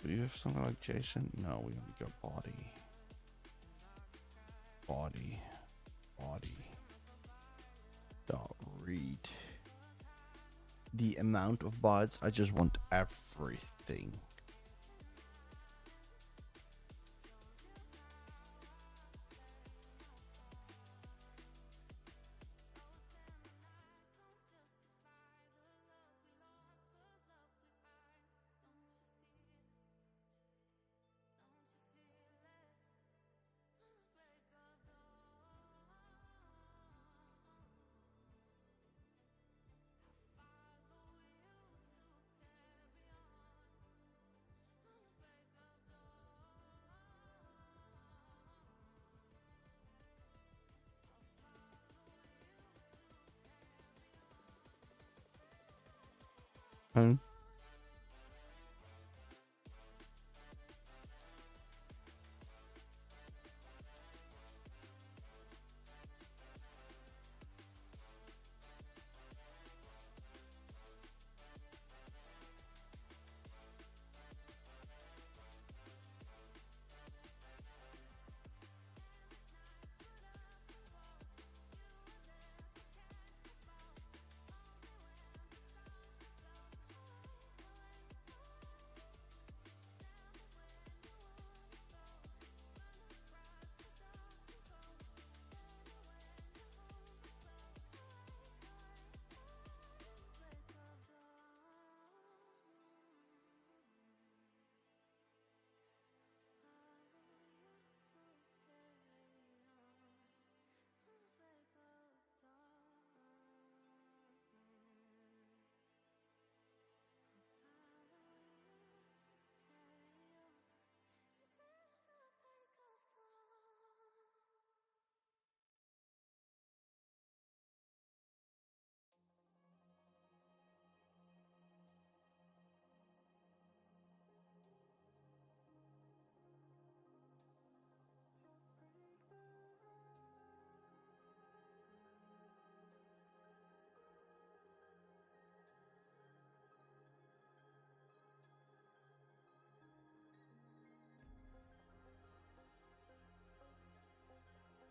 Do you have something like Jason? No, we only got body. Body. Body. Dot read. The amount of bytes, I just want everything. Hmm?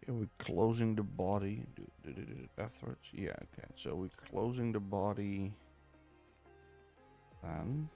Are we closing the body? Did it afterwards? Yeah, okay. So we're closing the body. Then.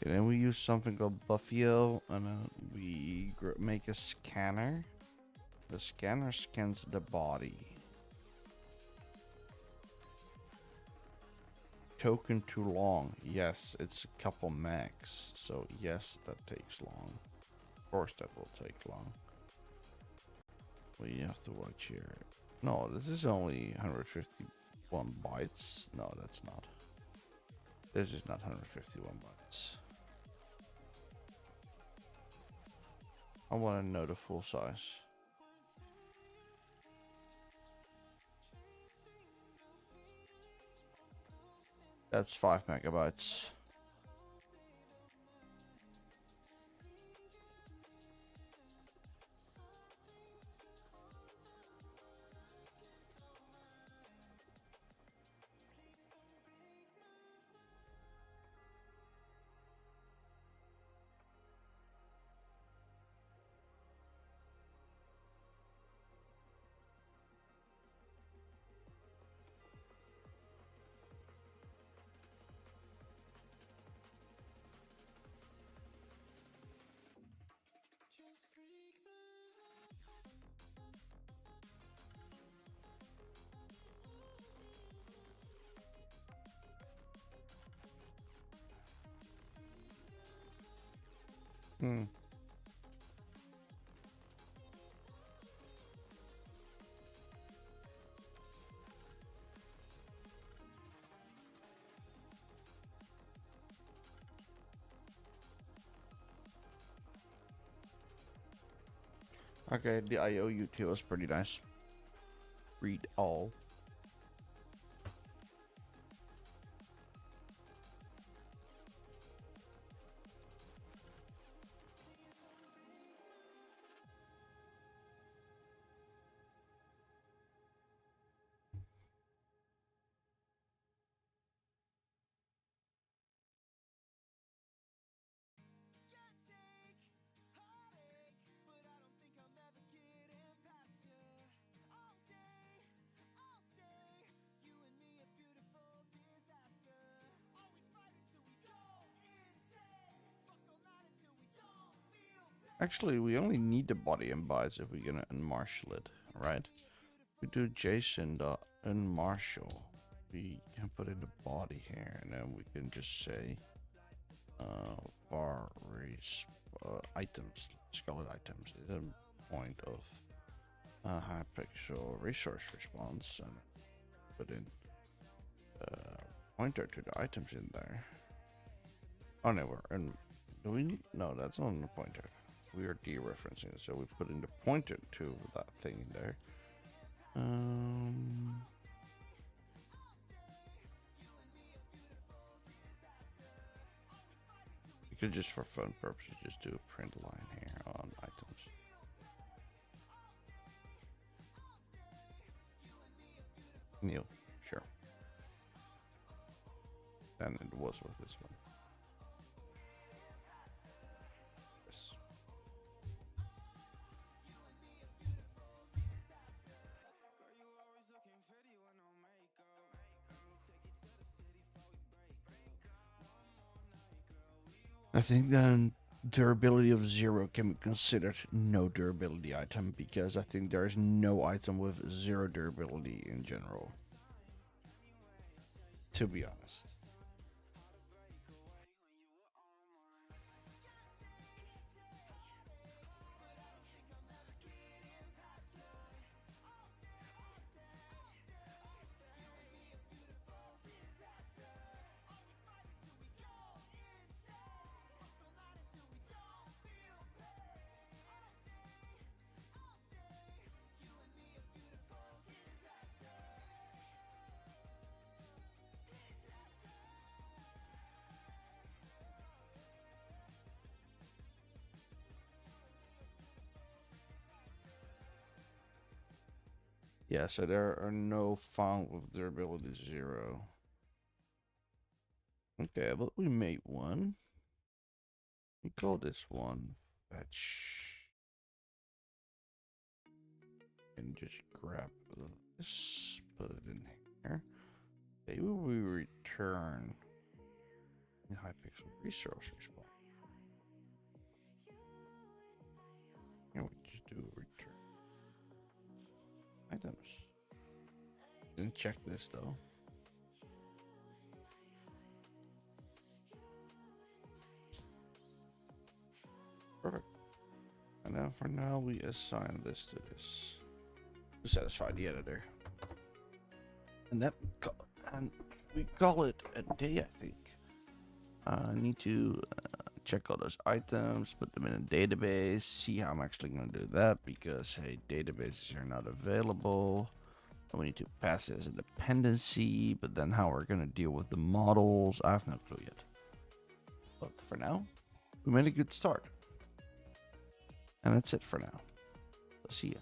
Okay, then we use something called Buffio, and then we make a scanner. The scanner scans the body. Token too long. Yes, it's a couple megs. So yes, that takes long. Of course that will take long. We have to watch here. No, this is only 151 bytes. No, that's not. This is not 151 bytes. I want to know the full size. That's 5 megabytes. Hmm. Okay, the IOU2 was pretty nice. Read all. Actually, we only need the body and bytes if we're gonna unmarshal it, right? We do JSON dot unmarshal. We can put in the body here, and then we can just say var items. Let's call it items. It's a point of hyperpixel resource response, and put in pointer to the items in there. Oh no, and do we? No, that's not the pointer. We are dereferencing it, so we put in the pointer to that thing there. You could just, for fun purposes, just do a print line here on items. Neil, sure. And it was with this one. Yes. I think then durability of 0 can be considered no durability item, because I think there is no item with 0 durability in general, to be honest. Yeah, so there are no found with durability 0. Okay, but we made one. We call this one fetch. And just grab this, put it in here. Maybe we return the hypixel resource response. And we just do return items. Didn't check this though. Perfect. And then for now, we assign this to this to satisfy the editor. And we call it a day, I think. I need to check all those items, put them in a database, see how I'm actually going to do that, because, hey, databases are not available. And we need to pass it as a dependency, but then how we're going to deal with the models, I have no clue yet. But for now, we made a good start. And that's it for now. So see ya.